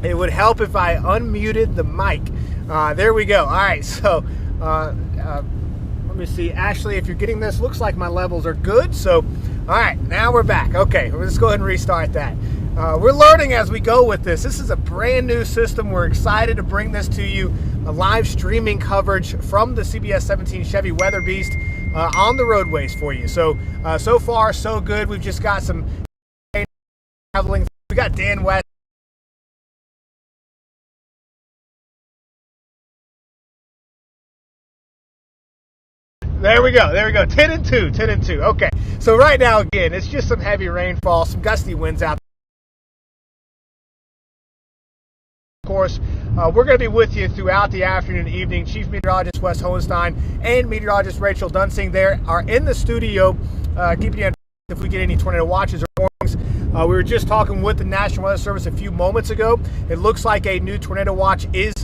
It would help if I unmuted the mic. There we go. All right, so let me see. Ashley, if you're getting this, looks like my levels are good. So, all right, now we're back. Okay, let's go ahead and restart that. We're learning as we go with this. This is a brand new system. We're excited to bring this to you. A live streaming coverage from the CBS 17 Chevy Weather Beast on the roadways for you. So, so far, so good. We've just got some traveling. We got Dan West. There we go. 10 and 2. Okay. So right now, again, it's just some heavy rainfall, some gusty winds out there. Of course, we're going to be with you throughout the afternoon and evening. Chief Meteorologist Wes Hohenstein and Meteorologist Rachel Dunsing there are in the studio, keeping you informed if we get any tornado watches or warnings. We were just talking with the National Weather Service a few moments ago. It looks like a new tornado watch is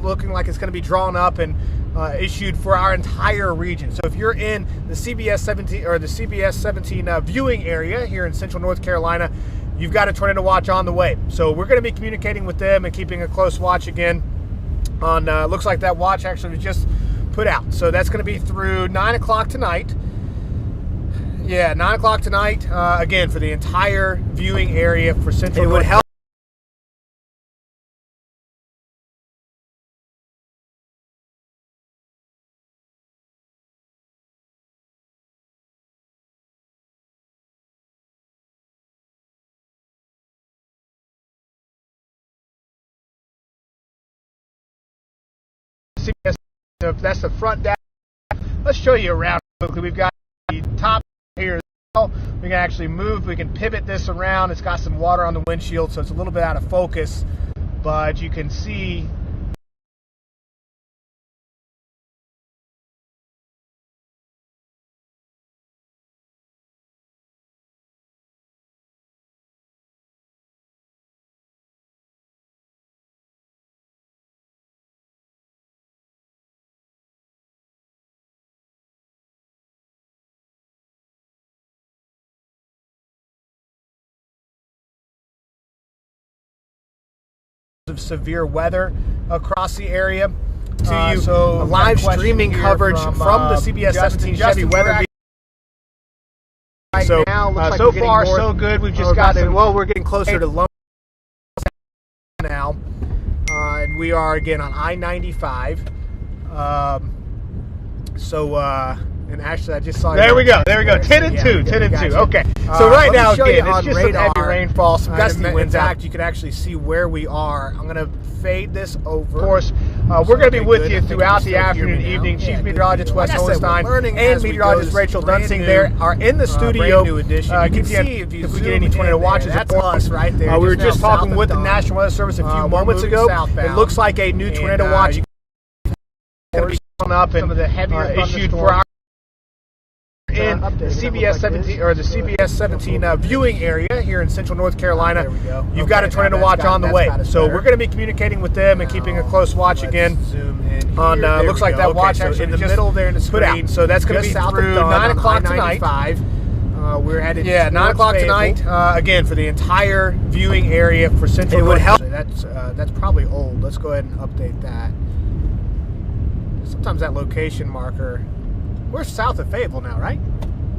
looking like it's going to be drawn up and issued for our entire region. So if you're in the CBS 17 or the CBS 17 viewing area here in Central North Carolina, you've got a tornado watch on the way. So we're going to be communicating with them and keeping a close watch again on, looks like that watch actually was just put out. So that's going to be through 9 o'clock tonight. Yeah, 9 o'clock tonight, again, for the entire viewing area for Central North Carolina. That's the front dash. Let's show you around quickly. We've got the top here as well. We can actually move. We can pivot this around. It's got some water on the windshield, so it's a little bit out of focus, but you can see of severe weather across the area to you. So live streaming coverage from the CBS 17 Chevy Weather. Right so now, like so far so good. We've just got some, well, we're getting closer to Lone now, and we are again on I-95. And actually, I just saw. There we go. 10 and 2. Okay. So right now, again, it's just some heavy rainfall, some gusty winds. In fact, you can actually see where we are. I'm going to fade this over. Of course, we're going to be with you throughout the afternoon and evening. Chief Meteorologist Wes Hohenstein and Meteorologist Rachel Dunsing there are in the studio. You can see if we get any tornado watches. That's us right there. We were just talking with the National Weather Service a few moments ago. It looks like a new tornado watch is going to be drawn up and issued for our in the CBS 17 or the CBS 17 viewing area here in Central North Carolina. You've got a tornado watch on the way. So we're going to be communicating with them and keeping a close watch again on looks like that watch actually in the middle there in the screen. So that's going to be through 9 o'clock tonight. We're headed 9 o'clock tonight again for the entire viewing area for Central North Carolina. That's probably old. Let's go ahead and update that. Sometimes that location marker. We're south of Fayetteville now, right?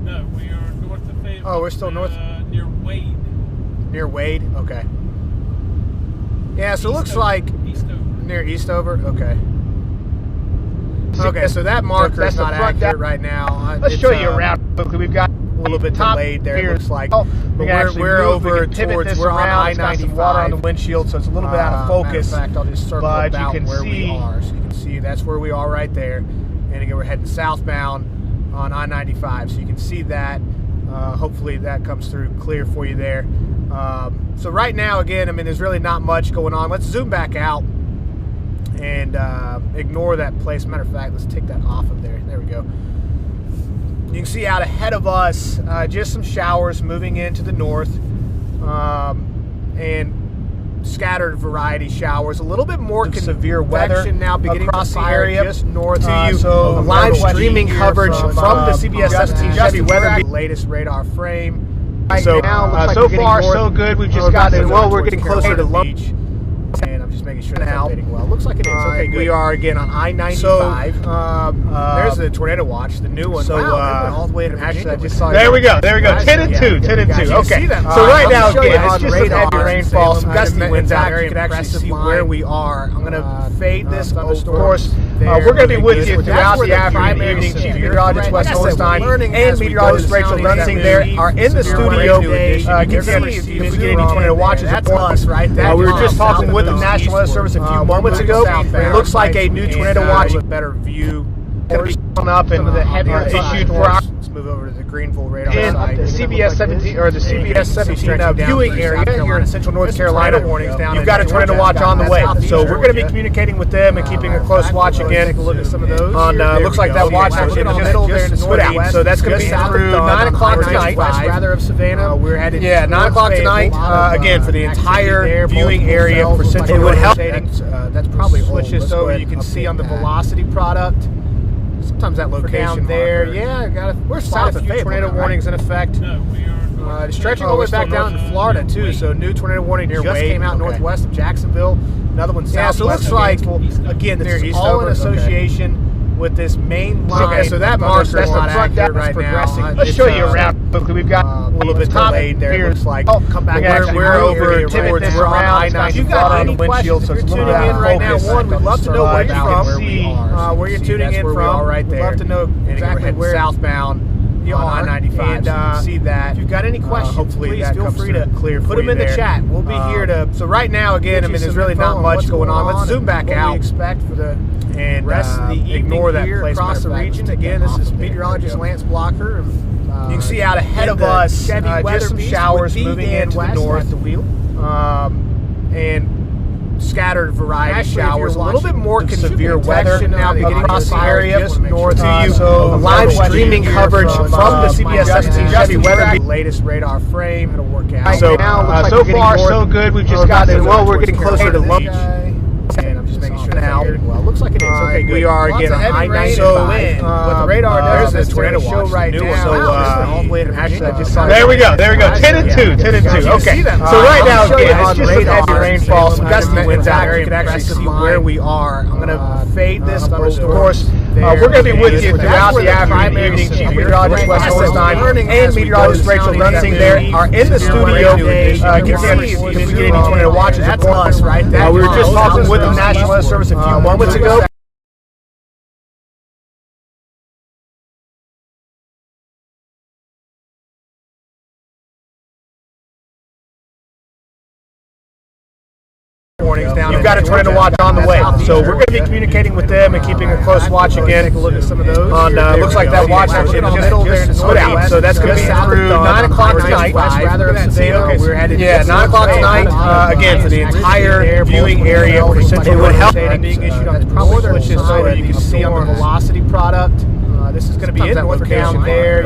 No, we are north of Fayetteville. Oh, we're still north? Near Wade. Near Wade? Okay. Yeah, so it looks like... Eastover. Near Eastover? Okay. Okay, so that marker is not accurate right now. Let's show you around quickly. We've got a little bit delayed there, it looks like. But we're over towards... We're on I-95. Water on the windshield, so it's a little bit out of focus. Matter of fact, I'll just circle about where we are. So you can see that's where we are right there. And again, we're heading southbound on I-95, so you can see that. Hopefully that comes through clear for you there. So right now, again, I mean, there's really not much going on. Let's zoom back out and ignore that place. Matter of fact, let's take that off of there. There we go. You can see out ahead of us just some showers moving into the north and scattered variety showers, a little bit more severe weather now beginning across the area just north to you. So live streaming coverage from the CBS 17 Chevy Weather latest radar frame. Right so now, so far so good. We've just got well, we're getting closer to Lone Beach, and just making sure that's updating well. Looks like it is. Okay, good. We are again on I-95. So, there's the tornado watch, the new one. So, wow, all the way to Virginia. I just saw. There we go. There we go. 10 and 2. 10 and 2. Okay. So right now, again, it's just some heavy rainfall, some gusty winds out there. You can actually see where we are. I'm going to fade this. Of course, we're going to be with you throughout the afternoon and evening. Chief Meteorologist Wes Holstein and meteorologist Rachel Dunsing there are in the studio. You can see if we get any tornado watches. That's us, right? We were just talking with the National Weather Service a few moments ago. It looks like a new tornado watch with better view. Going to be coming up and the heavier issued for our. Let's move over to the Greenville radar in side. the CBS 17 or the CBS 17 viewing area here in central North Carolina. Warnings down. You've got a tornado watch on the way, so we're going to be communicating with them and keeping a close watch again. Take a look at some of those. On looks like that watch actually in the middle there in the switch, so that's going to be through 9 o'clock tonight. Rather of Savannah. We're headed 9 o'clock tonight again for the entire viewing area for central. It would help. That's probably switches so you can see on the velocity product. Sometimes that location there, we're south of tornado warnings in effect. No, we are stretching all the way back down to Florida too. So new tornado warning just came out northwest of Jacksonville. Another one south. So it looks like again this is all in association with this main line. Okay, so that marks that's not accurate right now. Let's show you around quickly. We've got a little bit delayed there. It looks like. Come back. We're over towards. We're on I-95 on the windshield, so it's a little bit out of right now. focus. We'd love to know where you're from. Where you're tuning in from. Right there. We'd love to know exactly where southbound. On I-95, and so you can see that. If you've got any questions, hopefully please feel free to put them in the there. Chat. We'll be here to. So right now, again, I mean, there's really not much going on. Let's zoom back out. We expect for the and rest of the evening ignore that here place across the region. Again, this is meteorologist Lance Blocker. You can see out ahead of us Chevy just some showers moving into the north. The wheel. And scattered variety of showers, a little bit more severe weather now beginning across to the area north to you. So live streaming coverage from the CBS 17 Chevy weather. Latest radar frame. It'll work out. So so far so good. We've just got we're getting closer to lunch. And I'm just making sure now. Well, looks like it is. Okay, good. We are again on I-95. So with the radar, there's a tornado show right now. So all the way to actually, I just saw. There we go. There we go. 10 and 2. 10 and 2. Okay. So right now, again, it's just some heavy rainfall, some gusty winds out there. You can actually see where we are. I'm going to fade this. Of course, we're going to be with you throughout the afternoon and evening. Chief Meteorologist Wes Holstein and Meteorologist Rachel Dunsing there are in the studio. You can see if we get any tornado watches. That's us, right? We were just talking with the National Weather Service a few moments ago. You've got a tornado watch on the way, so we're going to be communicating with them and keeping a close watch again. Take a look at some of those. On looks like that watch actually in the middle there in the switch, so that's going to be through 9 o'clock tonight. We're headed 9 o'clock tonight. Again for the entire viewing area for central. It would help. Being issued on the northern switches so that you can see on the velocity product. This is going to be in location there.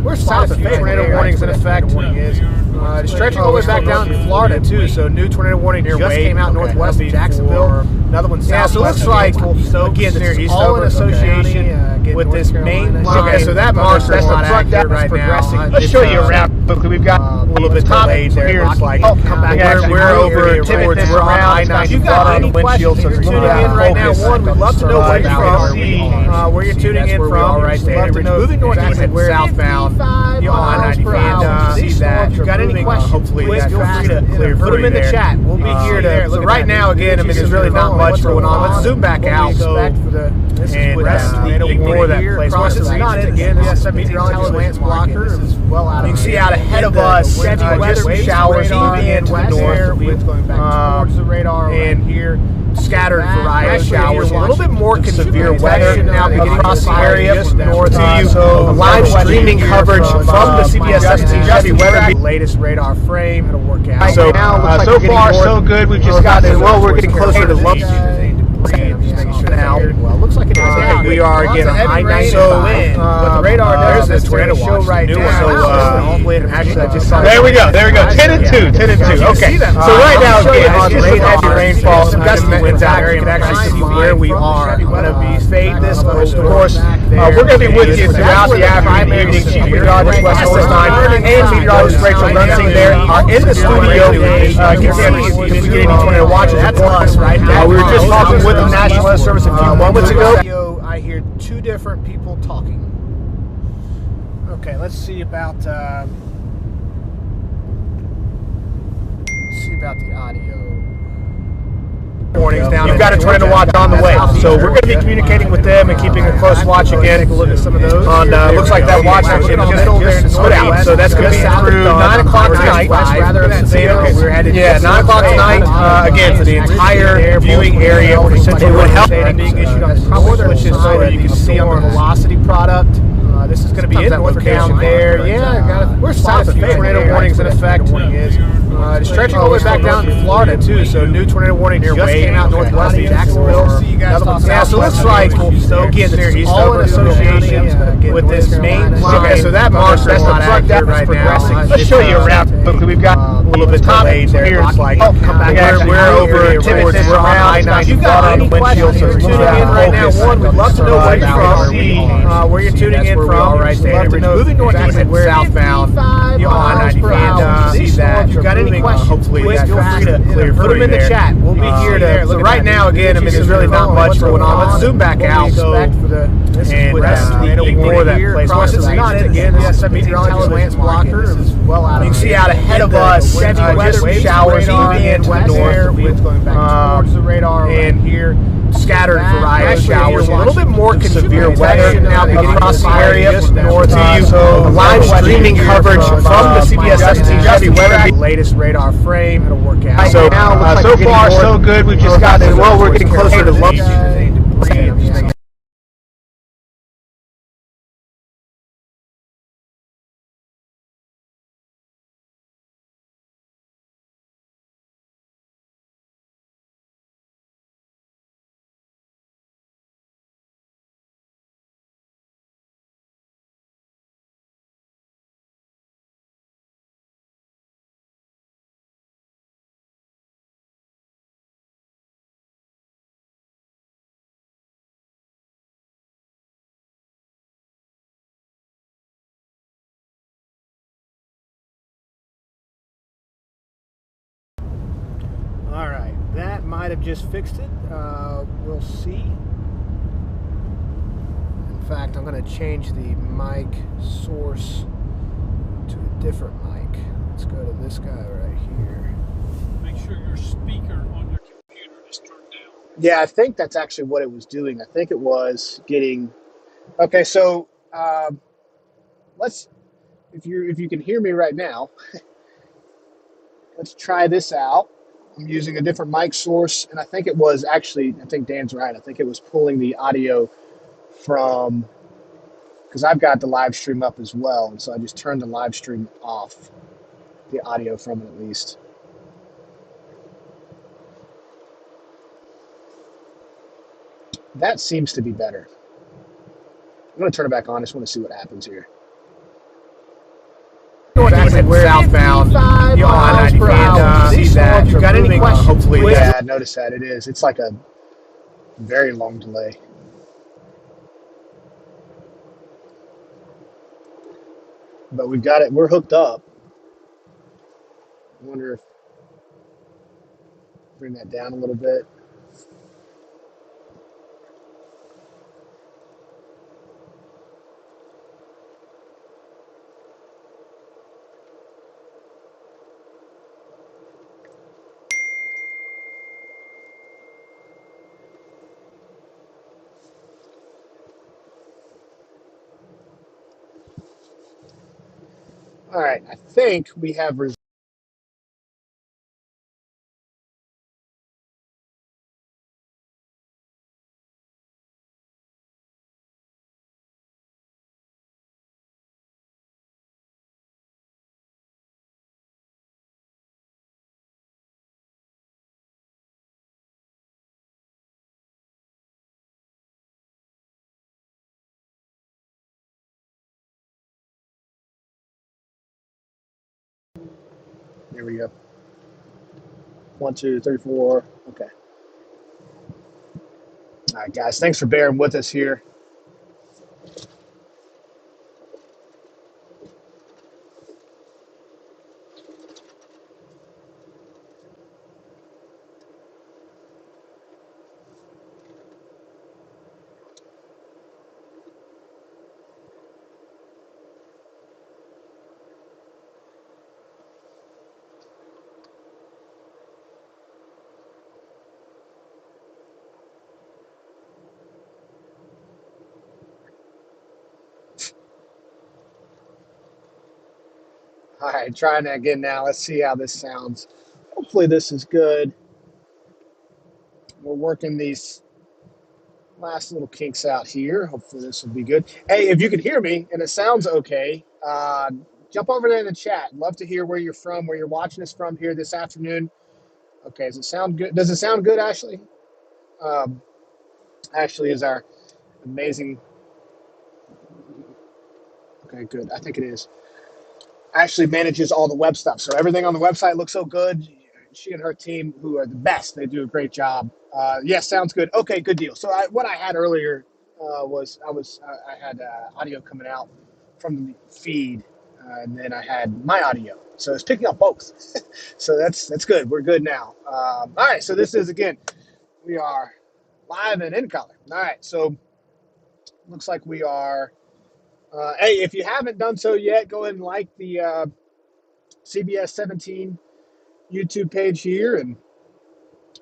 We're south of tornado warnings in effect. Stretching all the way back down to Florida too. So new tornado warning just came out northwest of Jacksonville. Another one south. So it looks like again this is all in association with this main line. Okay, so that marks that's not accurate right now. Let's show you around quickly. We've got a little bit delayed there. Here It's like come back. We're over towards. We're on I-95 on the windshield, so it's a little bit out of right now. focus. One, we'd love to know where you're from. Where you're tuning in from. Right there. Moving northeast and southbound. You're on I-95. See that. If you've got any questions, hopefully please feel free to put them in the there. chat. We'll be here to. So right now, again, I mean, there's really not much going on. Let's zoom back out. And rest of the ignore that place. Once it's not in again, this is meteorologist Lance Blocker. You can see out ahead of us just some showers moving into the north. Winds going back towards the radar and here. Scattered variety of showers, a little bit more severe weather now beginning across the area north to you. So live streaming coverage from the CBS 17 Chevy weather. Latest radar frame. It'll work out. So so far so good. We've just got we're getting closer to lunch. I'm just making sure now. Well, looks like it is. We are again on I-95. But the radar, there's Tornado Watch right now. So, actually, I just saw. There we go. 10 and 2. 10 and 2. Okay. So right now, again, it's just some heavy rainfall, some gusty winds out there. You can actually see where we are. I'm going to be fade this. Of course, we're going to be with you throughout the afternoon, evening. Chief Meteorologist Wes Holstein and meteorologist Rachel Dunsing there are in the studio. Getting tornado watches. That's us, right? We were just talking with the National Weather Service a few moments ago. I hear two different people talking. Okay, let's see about the audio. Warnings down. You've got a tornado watch on the way, so we're going to be communicating with them and keeping a close watch again. Take a look at some of those. On looks like that watch actually just split out, so that's going to be through 9 o'clock tonight. Yeah, 9 o'clock tonight. Again, for the entire viewing area for Central would help. Being issued on the northern side, you can see on the velocity product. This is going to be in Norfolk down there. Yeah, we're south of tornado warnings in effect. Stretching all the way back down to Florida too. So new tornado warning just came out northwest of Jacksonville. Yeah, so it looks like again this is all in association with this main line. Okay, so that marks that's the front depth right now. progressing. Let's show you around. We've got a little bit delayed there. Here, It's like we're over towards I-90 You've got on the any windshield, so questions? Tuning in right now. One, we'd love to know where you're from, where you're tuning in from. Right there. Love to know Moving northeast and southbound. You're on And see that. If you've got any questions, hopefully please feel free to put them in the chat. We'll be here to. So right now, again, I mean, there's really not much going on. Let's zoom back out. And ignore that place. This is not it again. This is meteorologist Lance Blocker. This is well out of. You can see out ahead of us just some showers moving in to the north. Winds going back towards the radar and here. Scattered variety of showers, a little bit more severe weather now across the area from north to you. So live streaming coverage from the CBS 17 Chevy weather. Latest radar frame. It'll work out. So so far so good. We've just gotten we're getting closer to low. All right, that might have just fixed it. We'll see. In fact, I'm going to change the mic source to a different mic. Let's go to this guy right here. Make sure your speaker on your computer is turned down. Yeah, I think that's actually what it was doing. I think it was getting. Okay, so let's. If you can hear me right now, let's try this out. I'm using a different mic source, and I think it was actually, I think Dan's right. I think it was pulling the audio from, because I've got the live stream up as well, and so I just turned the live stream off, the audio from it at least. That seems to be better. I'm going to turn it back on. I just want to see what happens here. Southbound, you're on 90 and see that. If you've got any questions, hopefully. Yeah, notice that it is. It's like a very long delay. But we've got it. We're hooked up. I wonder if bring that down a little bit. All right, I think we have Here we go. 1, 2, 3, 4. Okay. All right, guys. Thanks for bearing with us here. All right, trying that again now. Let's see how this sounds. Hopefully this is good. We're working these last little kinks out here. Hopefully this will be good. Hey, if you can hear me and it sounds okay, jump over there in the chat. Love to hear where you're from, where you're watching us from here this afternoon. Okay, does it sound good? Does it sound good, Ashley? Ashley is our amazing. Okay, good. I think it is. Ashley manages all the web stuff, so everything on the website looks so good. She and her team, who are the best, they do a great job. Yes, sounds good. Okay, good deal. So what I had earlier was I had audio coming out from the feed, and then I had my audio, so it's picking up both. So that's good. We're good now. All right. So this is again, we are live and in color. All right. So looks like we are. Hey, if you haven't done so yet, go ahead and like the CBS 17 YouTube page here, and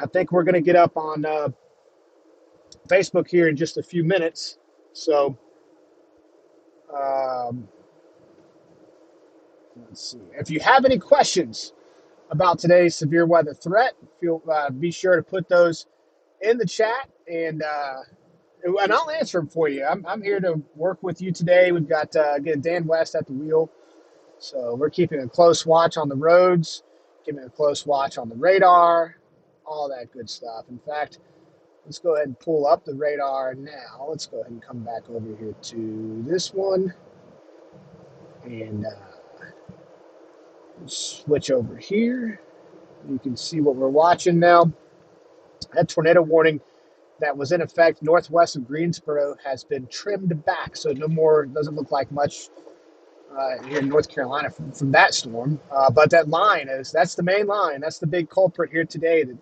I think we're going to get up on Facebook here in just a few minutes. So let's see. If you have any questions about today's severe weather threat, be sure to put those in the chat, and I'll answer them for you. I'm here to work with you today. We've got again Dan West at the wheel, so we're keeping a close watch on the roads, keeping a close watch on the radar, all that good stuff. In fact, let's go ahead and pull up the radar now. Let's go ahead and come back over here to this one and switch over here. You can see what we're watching now. That tornado warning that was in effect northwest of Greensboro has been trimmed back, so no more, doesn't look like much here in North Carolina from that storm. But that line that's the main line. That's the big culprit here today that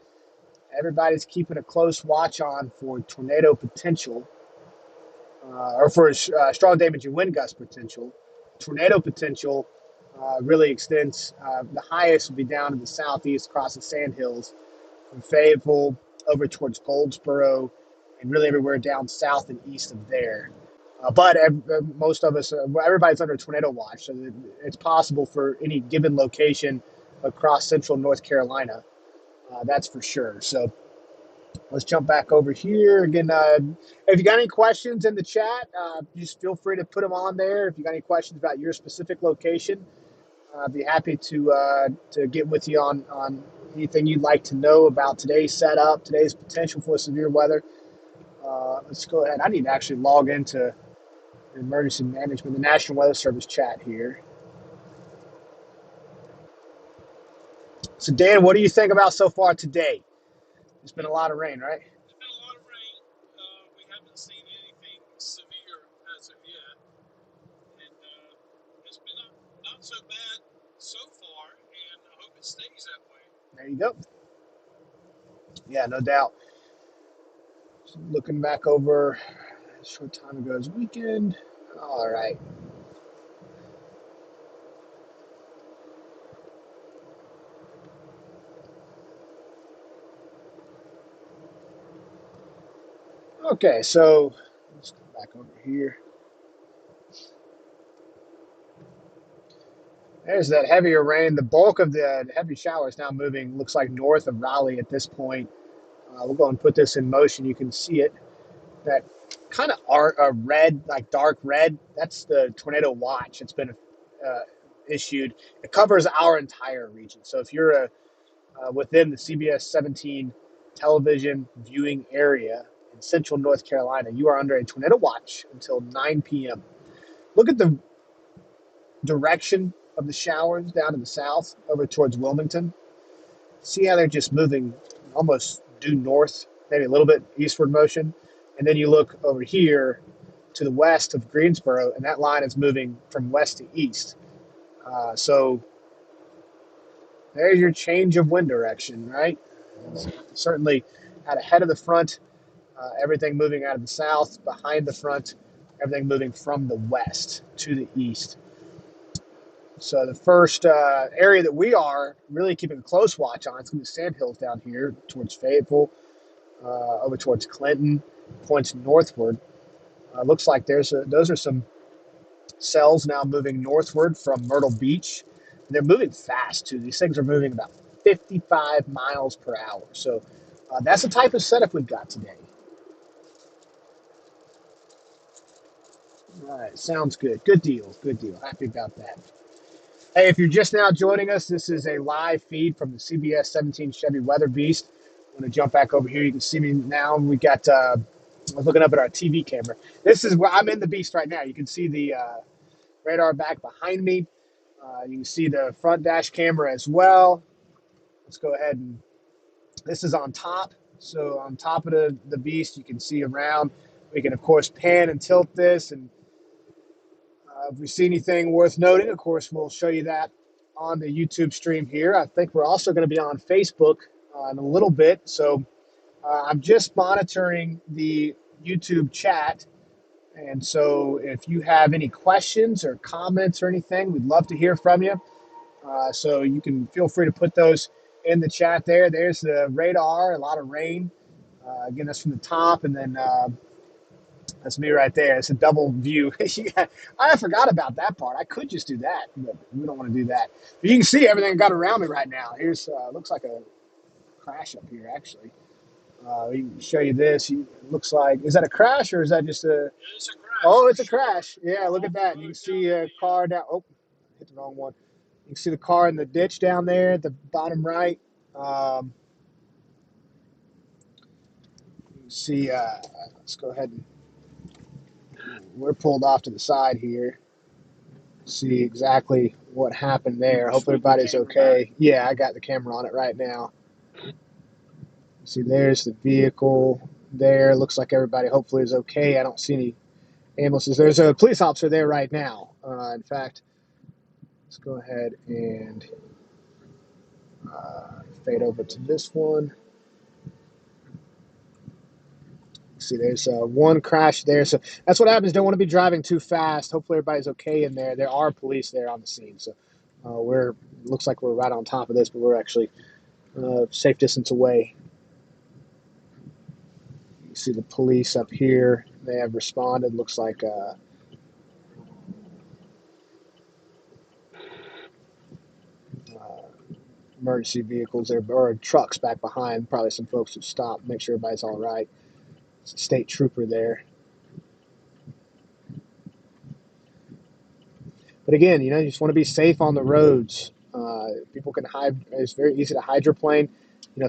everybody's keeping a close watch on for tornado potential, or for strong damage and wind gust potential. Tornado potential really extends. The highest will be down in the southeast across the Sandhills from Fayetteville over towards Goldsboro and really everywhere down south and east of there. But most of us, everybody's under tornado watch, so it's possible for any given location across central North Carolina. That's for sure. So let's jump back over here. Again, if you got any questions in the chat, just feel free to put them on there. If you got any questions about your specific location, I'd be happy to get with you on anything you'd like to know about today's setup, today's potential for severe weather. Let's go ahead. I need to actually log into emergency management, the National Weather Service chat here. So, Dan, what do you think about so far today? It's been a lot of rain, right? It's been a lot of rain. We haven't seen anything severe as of yet. And it's been not so bad so far, and I hope it stays that way. There you go. Yeah, no doubt. So looking back over a short time ago's weekend. All right. Okay, so let's go back over here. There's that heavier rain. The bulk of the heavy showers now moving, looks like north of Raleigh at this point. We'll go and put this in motion. You can see it. That kind of red, like dark red, that's the tornado watch. It's been issued. It covers our entire region. So if you're within the CBS 17 television viewing area in central North Carolina, you are under a tornado watch until 9 p.m. Look at the direction of the showers down to the south over towards Wilmington. See how they're just moving almost due north, maybe a little bit eastward motion. And then you look over here to the west of Greensboro, and that line is moving from west to east. So there's your change of wind direction, right? Certainly out ahead of the front, everything moving out of the south, behind the front, everything moving from the west to the east. So the first area that we are really keeping a close watch on, it's going to be Sandhills down here towards Fayetteville, over towards Clinton, points northward. Looks like those are some cells now moving northward from Myrtle Beach. And they're moving fast too. These things are moving about 55 miles per hour. So that's the type of setup we've got today. All right, sounds good. Good deal. Good deal. Happy about that. Hey, if you're just now joining us, this is a live feed from the CBS 17 Chevy Weather Beast. I'm going to jump back over here. You can see me now. We got, I was looking up at our TV camera. This is where I'm in the Beast right now. You can see the radar back behind me. You can see the front dash camera as well. Let's go ahead and, this is on top. So on top of the Beast, you can see around. We can, of course, pan and tilt this, and if we see anything worth noting, of course, we'll show you that on the YouTube stream here. I think we're also going to be on Facebook in a little bit. So I'm just monitoring the YouTube chat. And so if you have any questions or comments or anything, we'd love to hear from you. So you can feel free to put those in the chat there. There's the radar, a lot of rain. Again, that's from the top, and then that's me right there. It's a double view. I forgot about that part. I could just do that, but we don't want to do that. But you can see everything I got around me right now. Here's looks like a crash up here, actually. We can show you this. It looks like, is that a crash or is that just a? It's a crash. Oh, it's a crash. Yeah, look at that. You can see a car down. Oh, hit the wrong one. You can see the car in the ditch down there at the bottom right. You can see. Let's go ahead and. We're pulled off to the side here. See exactly what happened there. Hope everybody's okay. Yeah, I got the camera on it right now. See, there's the vehicle there. Looks like everybody hopefully is okay. I don't see any ambulances. There's a police officer there right now. In fact, let's go ahead and fade over to this one. See, there's one crash there. So that's what happens. Don't want to be driving too fast. Hopefully everybody's okay in there. There are police there on the scene. So looks like we're right on top of this, but we're actually safe distance away. You see the police up here. They have responded. Looks like emergency vehicles there, or trucks back behind. Probably some folks have stopped, make sure everybody's all right. It's a state trooper there. But again, you just want to be safe on the roads. People can hide. It's very easy to hydroplane,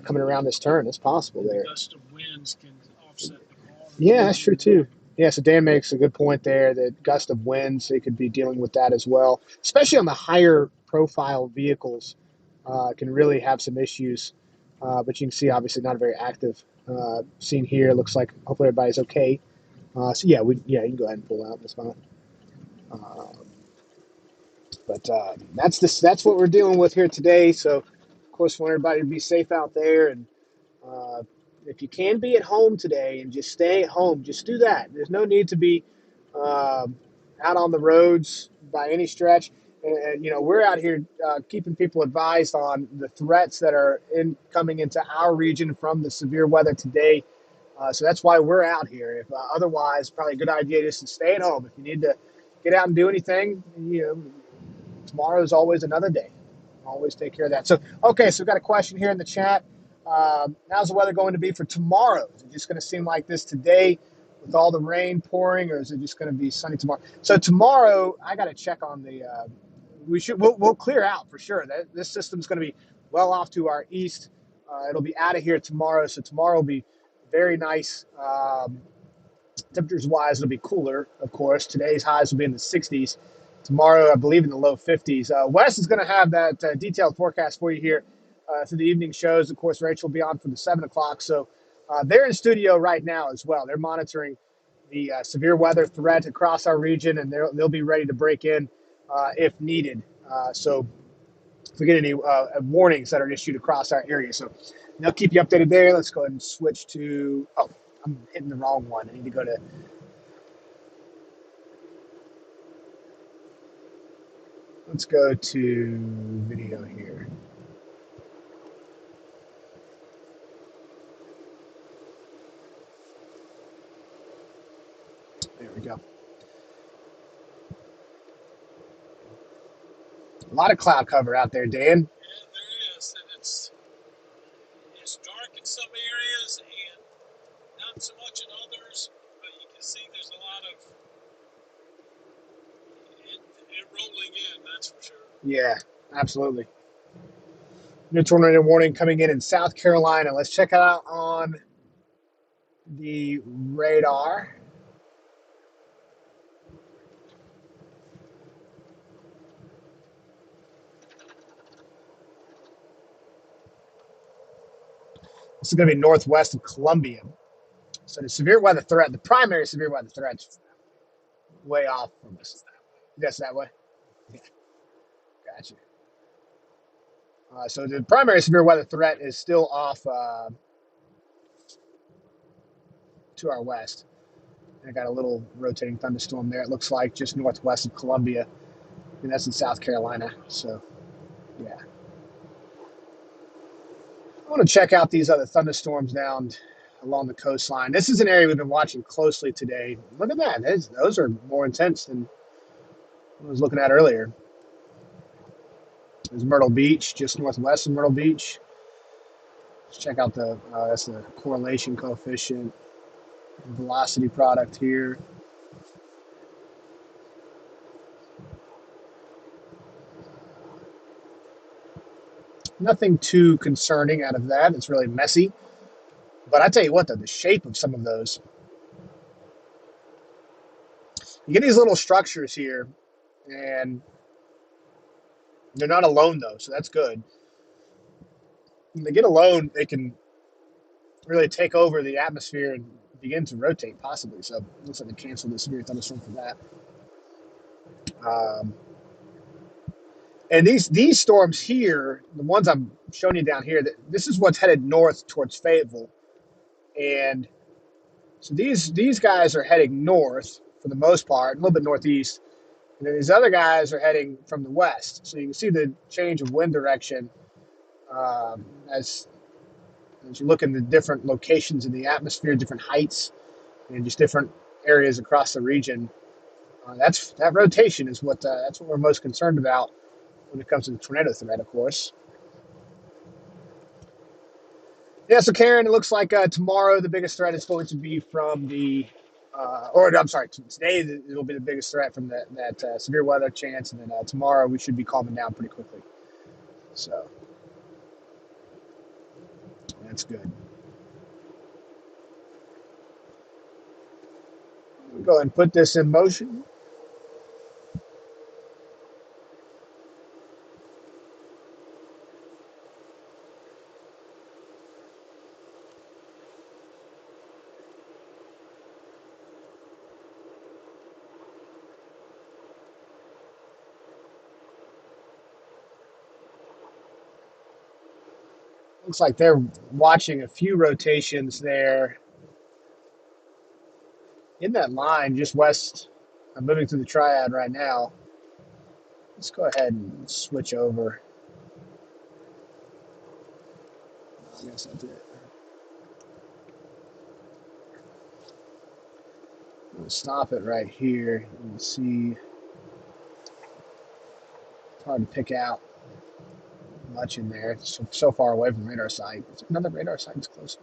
coming around this turn. It's possible there. Gust of winds can offset the car. Yeah, that's true too. Yeah, so Dan makes a good point there that gust of winds, they could be dealing with that as well, especially on the higher profile vehicles, can really have some issues. But you can see, obviously, not a very active scene here. Looks like hopefully everybody's okay. So yeah, you can go ahead and pull out. That's fine. But that's what we're dealing with here today. So, of course, want everybody to be safe out there. And if you can be at home today and just stay at home, just do that. There's no need to be out on the roads by any stretch. And we're out here keeping people advised on the threats that are coming into our region from the severe weather today. So that's why we're out here. If otherwise, probably a good idea just to stay at home. If you need to get out and do anything, tomorrow is always another day. Always take care of that. So, okay, so we've got a question here in the chat. How's the weather going to be for tomorrow? Is it just going to seem like this today with all the rain pouring, or is it just going to be sunny tomorrow? So tomorrow, I got to check on the. We'll clear out for sure. This system's going to be well off to our east. It'll be out of here tomorrow, so tomorrow will be very nice. Temperatures wise, it'll be cooler, of course. Today's highs will be in the 60s. Tomorrow, I believe in the low 50s. Wes is going to have that detailed forecast for you here through the evening shows. Of course, Rachel will be on for the 7 o'clock. So they're in studio right now as well. They're monitoring the severe weather threat across our region, and they'll be ready to break in if needed. So if we get any warnings that are issued across our area. So they'll keep you updated there. Let's go ahead and switch to, oh, I'm hitting the wrong one. I need to go to, let's go to video here. There we go. A lot of cloud cover out there, Dan. Yeah, there is, and it's dark in some areas and not so much in others. But you can see there's a lot of it rolling in. That's for sure. Yeah, absolutely. New tornado warning coming in South Carolina. Let's check it out on the radar. This is going to be northwest of Columbia. So the severe weather threat, the primary severe weather threat's way off from us. That's that way? Yeah, gotcha. So the primary severe weather threat is still off to our west. I got a little rotating thunderstorm there. It looks like just northwest of Columbia, and that's in South Carolina. So, yeah. I want to check out these other thunderstorms down along the coastline. This is an area we've been watching closely today. Look at that. Those are more intense than I was looking at earlier. There's Myrtle Beach, just northwest of Myrtle Beach. Let's check out that's the correlation coefficient, velocity product here. Nothing too concerning out of that. It's really messy. But I tell you what, though, the shape of some of those. You get these little structures here, and they're not alone, though, so that's good. When they get alone, they can really take over the atmosphere and begin to rotate, possibly. So it looks like they canceled the severe thunderstorm for that. And these storms here, the ones I'm showing you down here, this is what's headed north towards Fayetteville. And so these guys are heading north for the most part, a little bit northeast. And then these other guys are heading from the west. So you can see the change of wind direction as you look in the different locations in the atmosphere, different heights, and just different areas across the region. That rotation is that's what we're most concerned about when it comes to the tornado threat, of course. Yeah, so Karen, it looks like tomorrow the biggest threat is going to be from today it'll be the biggest threat from that severe weather chance, and then tomorrow we should be calming down pretty quickly. So that's good. We'll go ahead and put this in motion. Looks like they're watching a few rotations there in that line just west. I'm moving through the triad right now. Let's go ahead and switch over. I guess that's it. I'm going to stop it right here and see. It's hard to pick out much in there. It's so far away from radar sight. Is there another radar sight that's closer?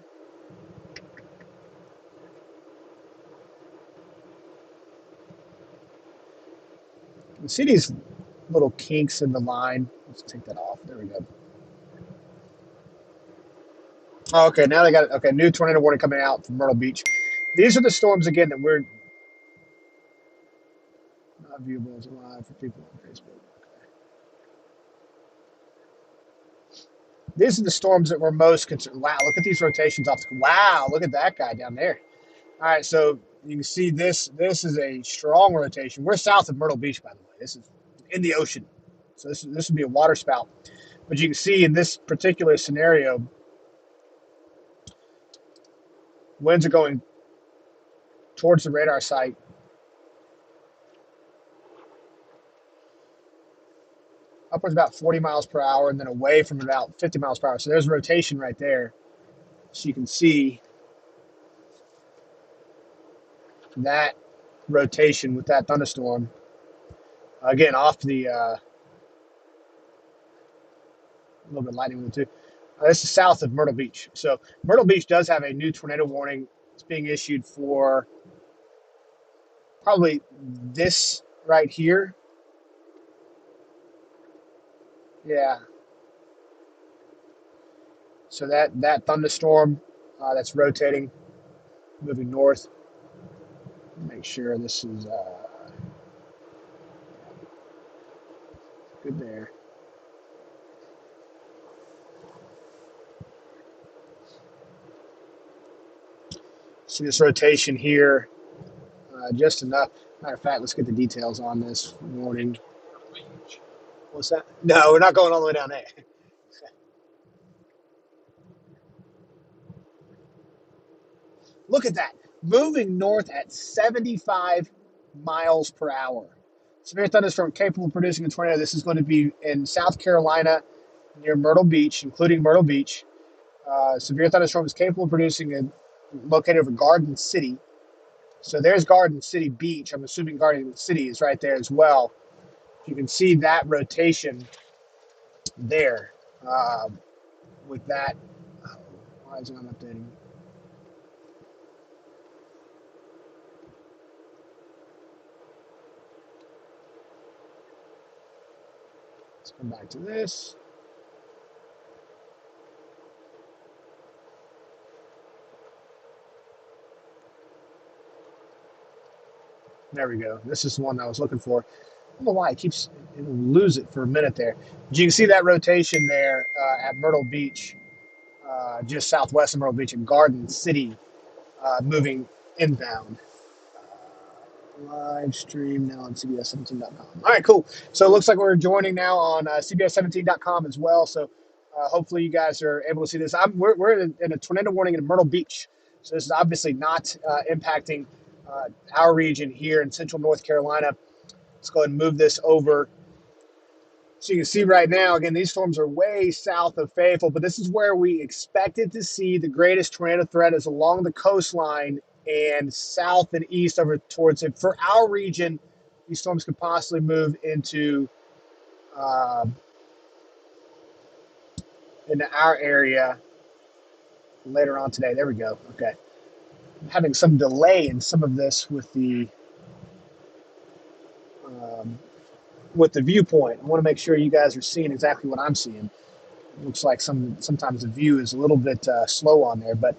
You can see these little kinks in the line. Let's take that off. There we go. Oh, okay, now they got it. Okay, new tornado warning coming out from Myrtle Beach. These are the storms again that we're viewable as live for people on Facebook. These are the storms that we're most concerned. Wow, look at these rotations off. Wow, look at that guy down there. All right, so you can see this. This is a strong rotation. We're south of Myrtle Beach, by the way. This is in the ocean, so this would be a water spout. But you can see in this particular scenario, winds are going towards the radar site. Upwards about 40 miles per hour, and then away from about 50 miles per hour. So there's rotation right there. So you can see that rotation with that thunderstorm. Again, off the a little bit of lightning too. This is south of Myrtle Beach. So Myrtle Beach does have a new tornado warning. It's being issued for probably this right here. Yeah. So that thunderstorm that's rotating, moving north. Make sure this is good there. See this rotation here, just enough. Matter of fact, let's get the details on this warning. What's that? No, we're not going all the way down there. Look at that. Moving north at 75 miles per hour. Severe thunderstorm capable of producing a tornado. This is going to be in South Carolina near Myrtle Beach, including Myrtle Beach. Severe thunderstorm is capable of producing located over Garden City. So there's Garden City Beach. I'm assuming Garden City is right there as well. You can see that rotation there with that. Why is it not updating? Let's come back to this. There we go. This is the one I was looking for. I don't know why it'll lose it for a minute there. But you can see that rotation there at Myrtle Beach, just southwest of Myrtle Beach in Garden City, moving inbound. Live stream now on CBS17.com. All right, cool. So it looks like we're joining now on CBS17.com as well. So hopefully you guys are able to see this. We're in a tornado warning in Myrtle Beach. So this is obviously not impacting our region here in central North Carolina. Let's go ahead and move this over. So you can see right now, again, these storms are way south of Fayetteville, but this is where we expected to see the greatest tornado threat is along the coastline and south and east over towards it. For our region, these storms could possibly move into our area later on today. There we go. Okay. I'm having some delay in some of this with the viewpoint. I want to make sure you guys are seeing exactly what I'm seeing. It looks like sometimes the view is a little bit slow on there, but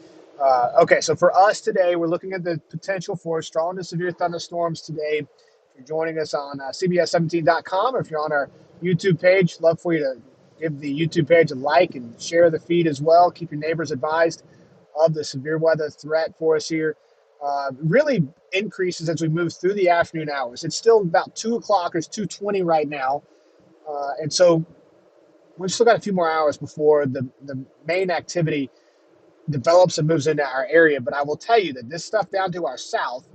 okay. So for us today, we're looking at the potential for strong to severe thunderstorms today. If you're joining us on CBS17.com, or if you're on our YouTube page, love for you to give the YouTube page a like and share the feed as well. Keep your neighbors advised of the severe weather threat for us here. Really increases as we move through the afternoon hours. It's still about 2 o'clock. It's 2:20 right now. And so we've still got a few more hours before the main activity develops and moves into our area. But I will tell you that this stuff down to our south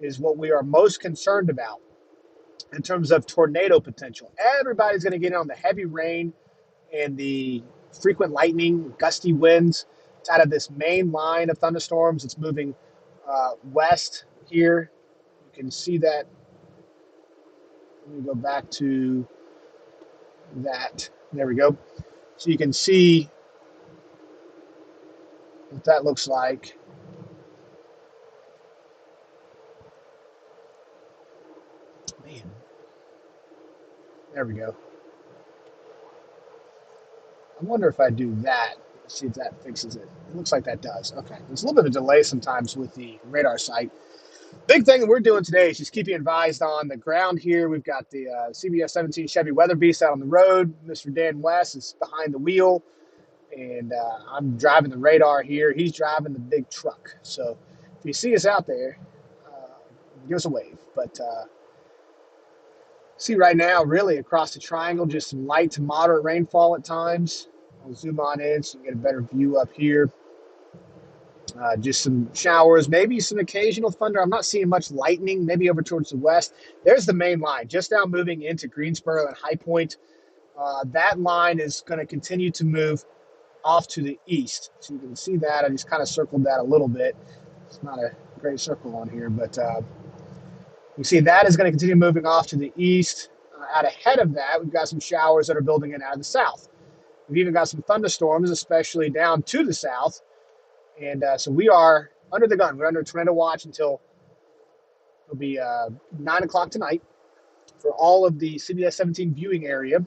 is what we are most concerned about in terms of tornado potential. Everybody's going to get in on the heavy rain and the frequent lightning, gusty winds. It's out of this main line of thunderstorms. It's moving west here. You can see that. Let me go back to that. There we go. So you can see what that looks like. Man. There we go. I wonder if I do that. Let's see if that fixes it. It looks like that does. Okay. There's a little bit of delay sometimes with the radar site. Big thing that we're doing today is just keep you advised on the ground here. We've got the CBS 17 Chevy Weather Beast out on the road. Mr. Dan West is behind the wheel, and I'm driving the radar here. He's driving the big truck. So if you see us out there, give us a wave. But see right now, really across the triangle, just some light to moderate rainfall at times. I'll zoom on in so you get a better view up here. Just some showers, maybe some occasional thunder. I'm not seeing much lightning, maybe over towards the west. There's the main line, just now moving into Greensboro and High Point. That line is going to continue to move off to the east. So you can see that. I just kind of circled that a little bit. It's not a great circle on here, but you see that is going to continue moving off to the east. Out ahead of that, we've got some showers that are building in out of the south. We've even got some thunderstorms, especially down to the south. And so we are under the gun. We're under tornado watch until it'll be 9 o'clock tonight for all of the CBS 17 viewing area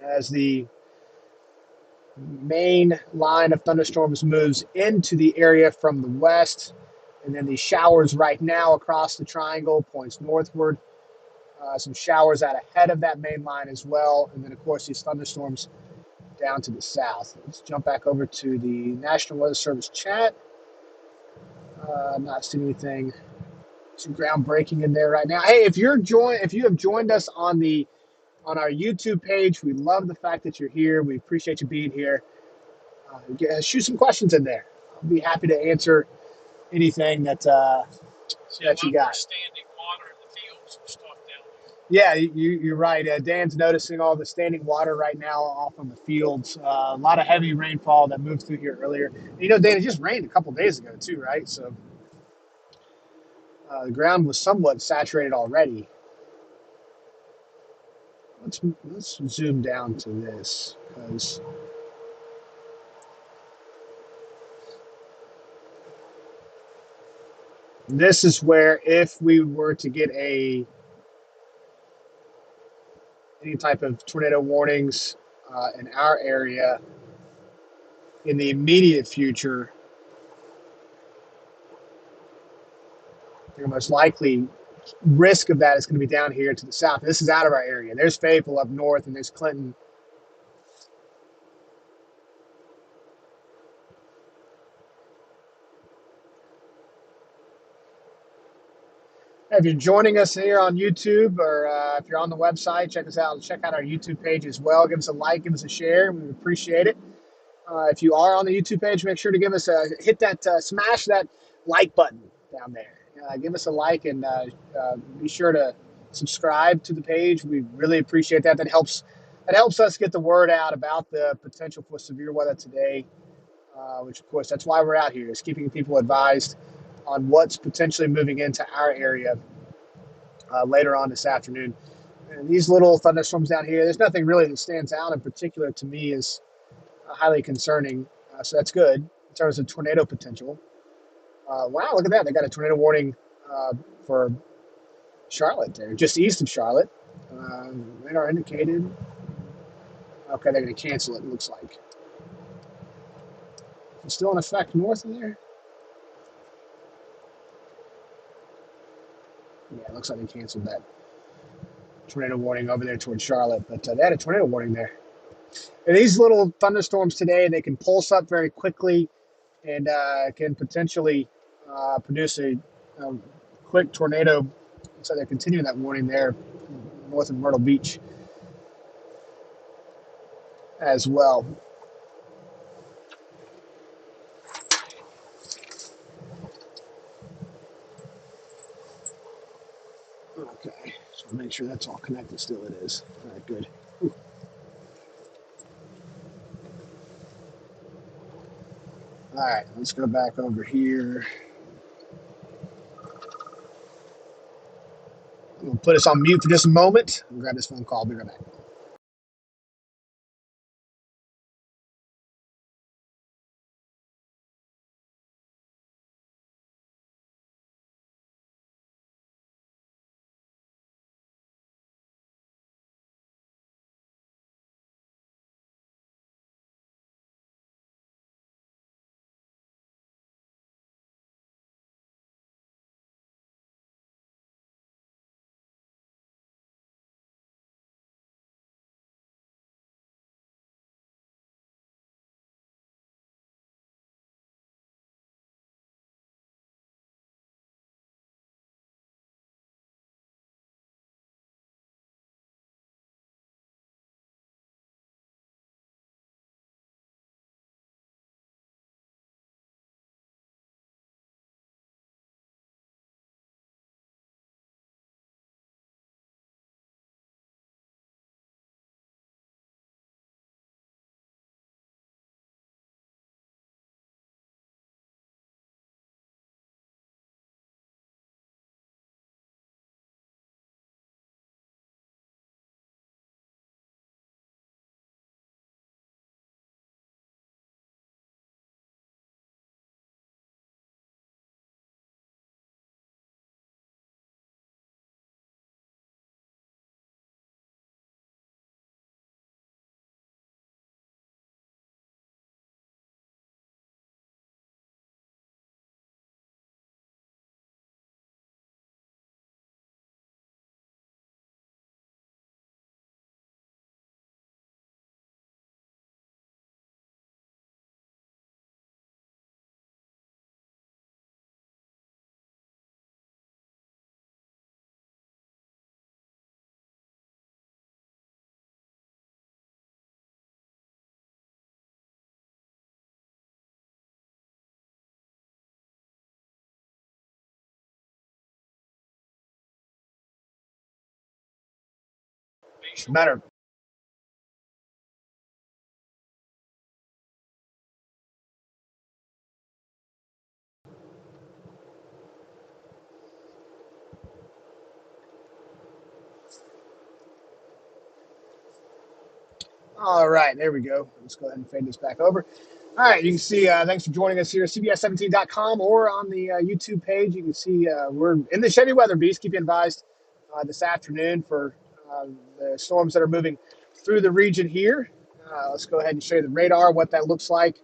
as the main line of thunderstorms moves into the area from the west. And then the showers right now across the triangle points northward. Some showers out ahead of that main line as well. And then, of course, these thunderstorms down to the south. Let's jump back over to the National Weather Service chat. Not seeing anything too groundbreaking in there right now. Hey, if you have joined us on our YouTube page, we love the fact that you're here. We appreciate you being here. Shoot some questions in there. I'll be happy to answer anything that you got. Standing water in the fields and stuff down there. Yeah, you're right. Dan's noticing all the standing water right now off on the fields. A lot of heavy rainfall that moved through here earlier. You know, Dan, it just rained a couple days ago too, right? So the ground was somewhat saturated already. Let's zoom down to this because this is where if we were to get any type of tornado warnings in our area in the immediate future, the most likely risk of that is going to be down here to the south. This is out of our area. There's Fayetteville up north, and there's Clinton. If you're joining us here on YouTube or if you're on the website, check us out. Check out our YouTube page as well. Give us a like, give us a share. We would appreciate it. If you are on the YouTube page, make sure to give us smash that like button down there. Give us a like and be sure to subscribe to the page. We really appreciate that. That helps us get the word out about the potential for severe weather today, which of course that's why we're out here, is keeping people advised on what's potentially moving into our area later on this afternoon. And these little thunderstorms down here, there's nothing really that stands out in particular to me as highly concerning. So that's good in terms of tornado potential. Wow, look at that. They got a tornado warning for Charlotte there, just east of Charlotte. Radar indicated. Okay, they're going to cancel it, looks like. It's still in effect north of there? Yeah, it looks like they canceled that tornado warning over there towards Charlotte, but they had a tornado warning there. And these little thunderstorms today, they can pulse up very quickly and can potentially produce a quick tornado. So they're continuing that warning there north of Myrtle Beach as well. Okay, so make sure that's all connected. Still it is. All right, good. Whew. All right, let's go back over here. I'm going to put us on mute for just a moment. I'll grab this phone call. I'll be right back. information. Better. All right, there we go. Let's go ahead and fade this back over. All right, you can see, thanks for joining us here at CBS17.com or on the YouTube page. You can see we're in the Chevy Weather Beast. Keep you advised this afternoon for the storms that are moving through the region here. Let's go ahead and show you the radar, what that looks like.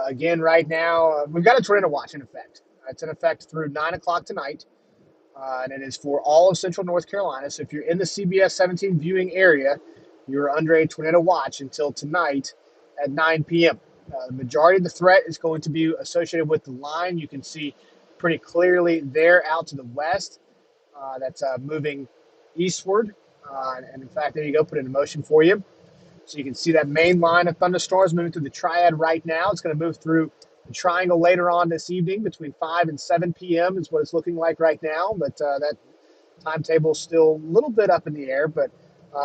Again, right now, we've got a tornado watch in effect. It's in effect through 9 o'clock tonight, and it is for all of central North Carolina. So if you're in the CBS 17 viewing area, you're under a tornado watch until tonight at 9 p.m. The majority of the threat is going to be associated with the line. You can see pretty clearly there out to the west. That's moving eastward. And in fact, there you go, put it in motion for you. So you can see that main line of thunderstorms moving through the triad right now. It's going to move through the triangle later on this evening between 5 and 7 p.m. is what it's looking like right now. But that timetable is still a little bit up in the air, but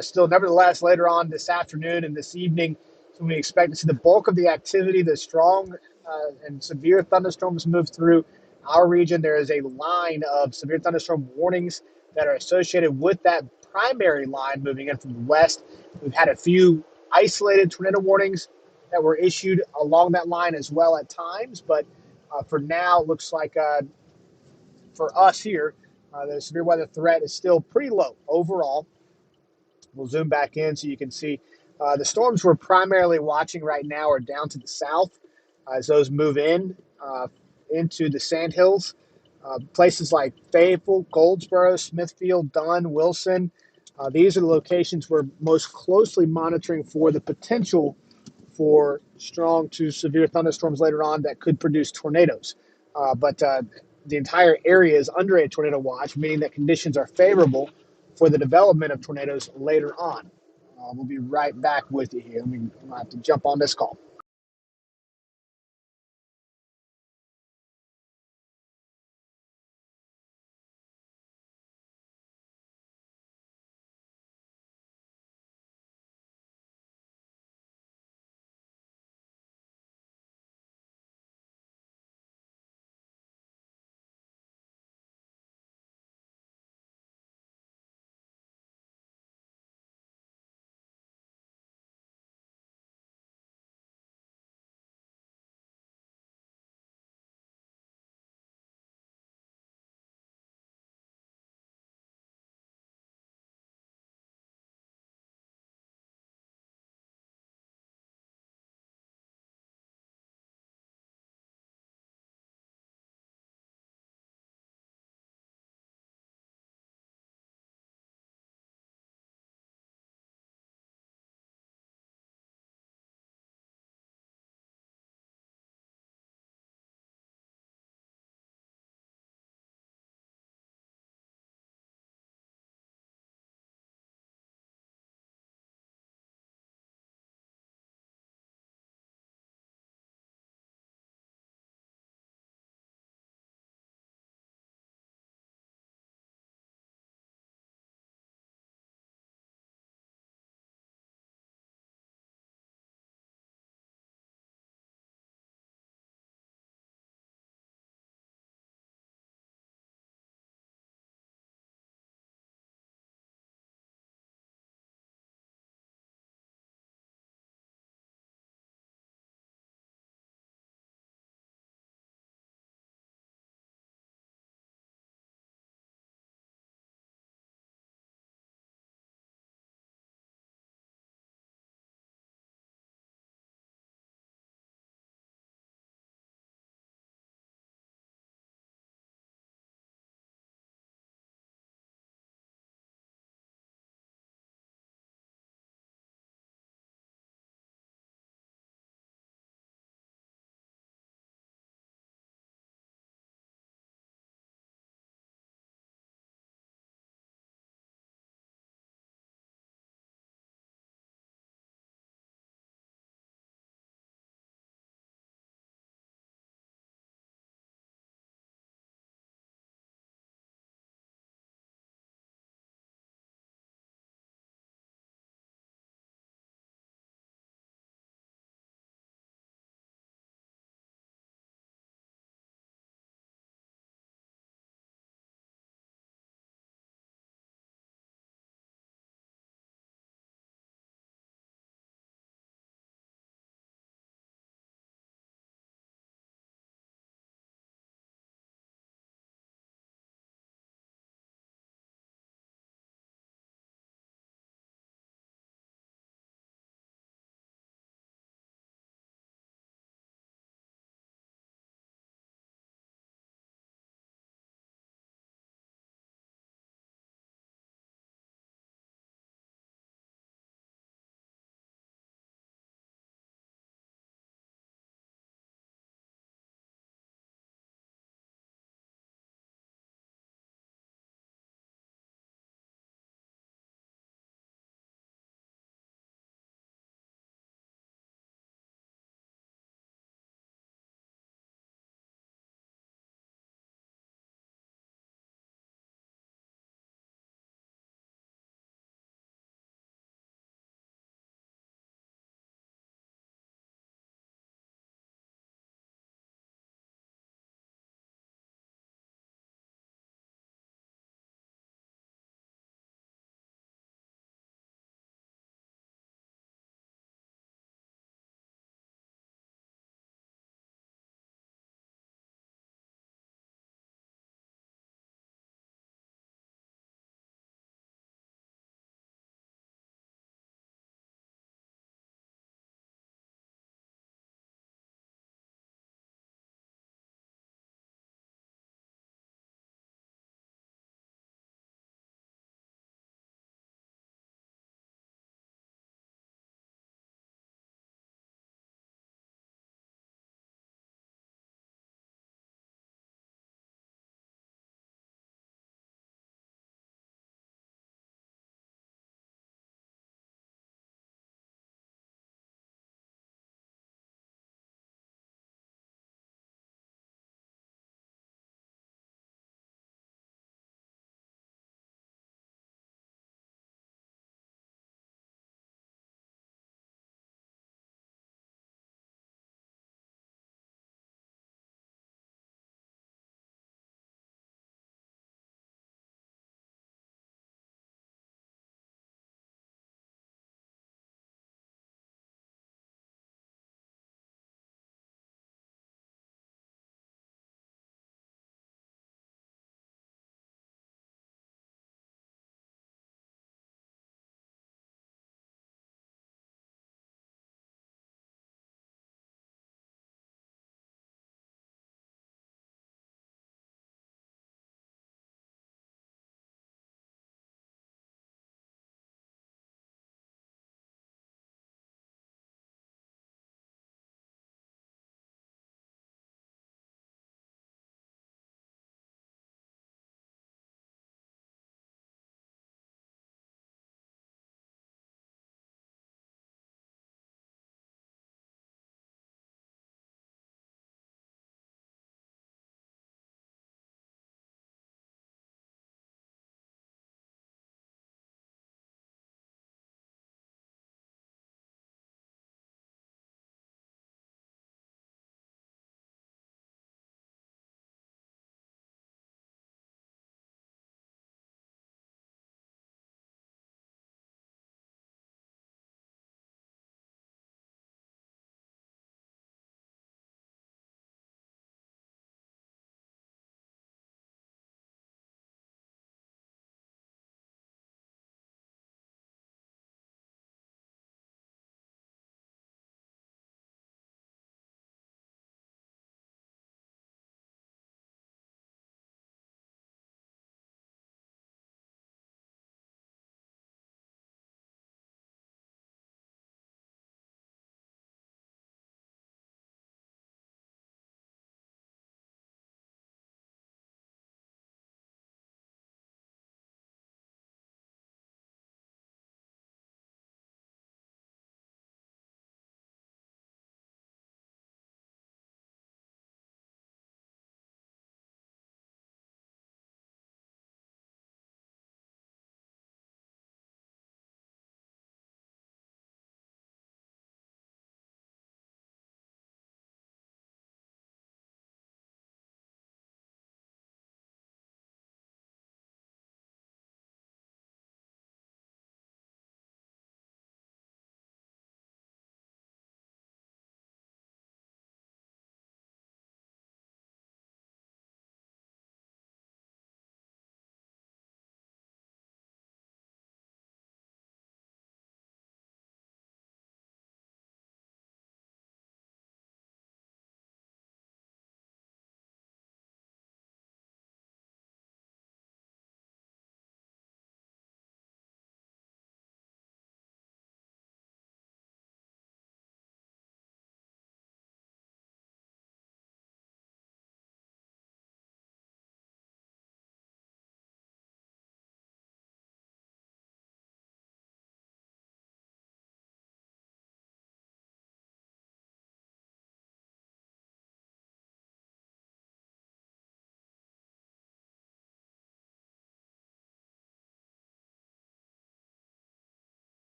still, nevertheless, later on this afternoon and this evening, so we expect to see the bulk of the activity, the strong and severe thunderstorms move through our region. There is a line of severe thunderstorm warnings that are associated with that primary line moving in from the west. We've had a few isolated tornado warnings that were issued along that line as well at times, but for now, it looks like for us here, the severe weather threat is still pretty low overall. We'll zoom back in so you can see the storms we're primarily watching right now are down to the south as those move in into the Sandhills. Places like Fayetteville, Goldsboro, Smithfield, Dunn, Wilson. These are the locations we're most closely monitoring for the potential for strong to severe thunderstorms later on that could produce tornadoes. But the entire area is under a tornado watch, meaning that conditions are favorable for the development of tornadoes later on. We'll be right back with you here. I have to jump on this call.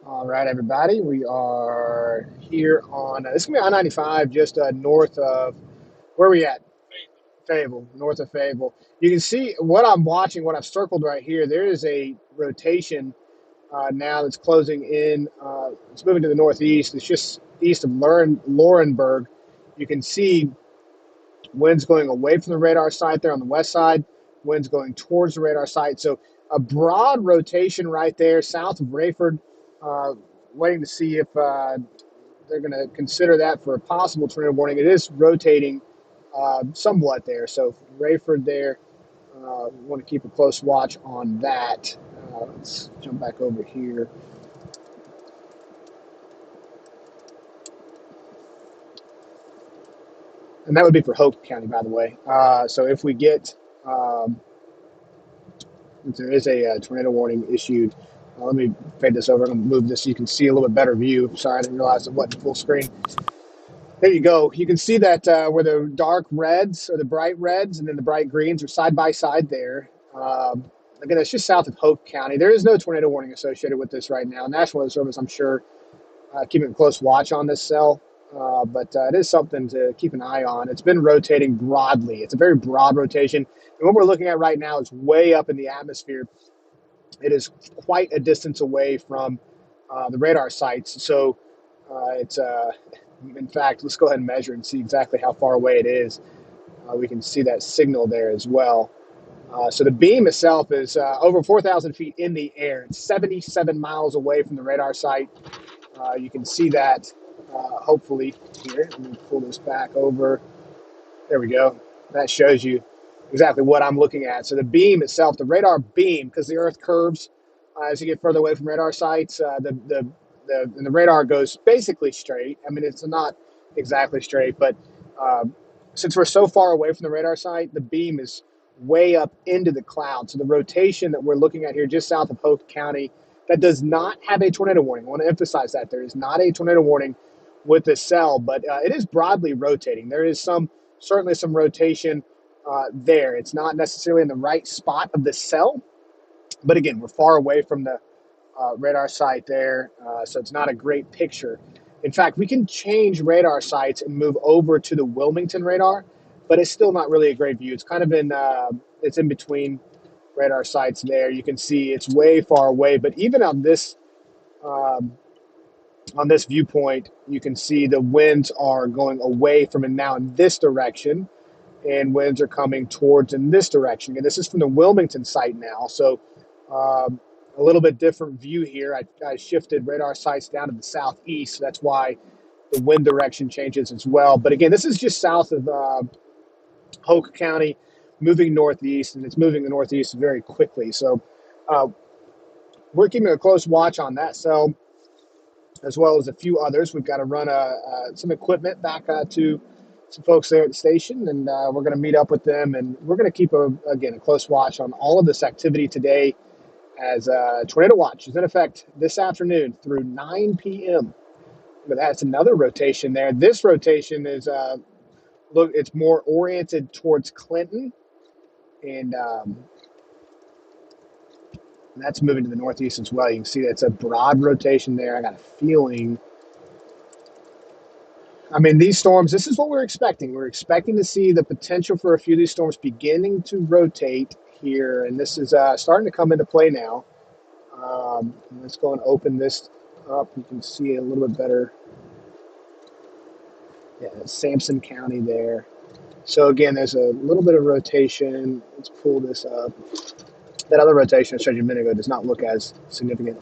All right, everybody. We are here on, this is going to be I-95, just north of, where are we at? Fable, north of Fable. You can see what I'm watching, what I've circled right here. There is a rotation now that's closing in. It's moving to the northeast. It's just east of Laurenburg. You can see winds going away from the radar site there on the west side, winds going towards the radar site. So a broad rotation right there south of Rayford, waiting to see if they're going to consider that for a possible tornado warning. It is rotating somewhat there. So Rayford there, we want to keep a close watch on that. Let's jump back over here. And that would be for Hope County, by the way. So if we get, if there is a tornado warning issued, let me fade this over. I'm going to move this so you can see a little bit better view. Sorry, I didn't realize it wasn't full screen. There you go. You can see that where the dark reds or the bright reds and then the bright greens are side by side there. Again, it's just south of Hope County. There is no tornado warning associated with this right now. National Weather Service, I'm sure, keeping a close watch on this cell. But it is something to keep an eye on. It's been rotating broadly. It's a very broad rotation. And what we're looking at right now is way up in the atmosphere. It is quite a distance away from the radar sites. So it's, in fact, let's go ahead and measure and see exactly how far away it is. We can see that signal there as well. So the beam itself is over 4,000 feet in the air. It's 77 miles away from the radar site. You can see that hopefully here. Let me pull this back over. There we go. That shows you exactly what I'm looking at. So the beam itself, the radar beam, because the Earth curves as you get further away from radar sites, the radar goes basically straight. I mean, it's not exactly straight, but since we're so far away from the radar site, the beam is way up into the cloud. So the rotation that we're looking at here just south of Hope County, that does not have a tornado warning. I want to emphasize that. There is not a tornado warning with this cell, but it is broadly rotating. There is certainly some rotation there. It's not necessarily in the right spot of the cell, but again, we're far away from the radar site there, so it's not a great picture. In fact, we can change radar sites and move over to the Wilmington radar, but it's still not really a great view. It's kind of it's in between radar sites there. You can see it's way far away, but even on this viewpoint, you can see the winds are going away from it now in this direction, and winds are coming towards in this direction. And this is from the Wilmington site now, so a little bit different view here. I shifted radar sites down to the southeast, so that's why the wind direction changes as well. But again, this is just south of Hoke County, moving northeast, and it's moving the northeast very quickly. So we're keeping a close watch on that cell, as well as a few others. We've got to run some equipment back to some folks there at the station, and we're going to meet up with them, and we're going to keep, a close watch on all of this activity today, as Tornado Watch is in effect this afternoon through 9 p.m. But that's another rotation there. This rotation is, it's more oriented towards Clinton, and that's moving to the northeast as well. You can see that's a broad rotation there. I got a feeling, I mean, these storms, this is what we're expecting. We're expecting to see the potential for a few of these storms beginning to rotate here, and this is starting to come into play now. Let's go and open this up. You can see a little bit better. Yeah, Sampson County there. So again, there's a little bit of rotation. Let's pull this up. That other rotation I showed you a minute ago does not look as significant.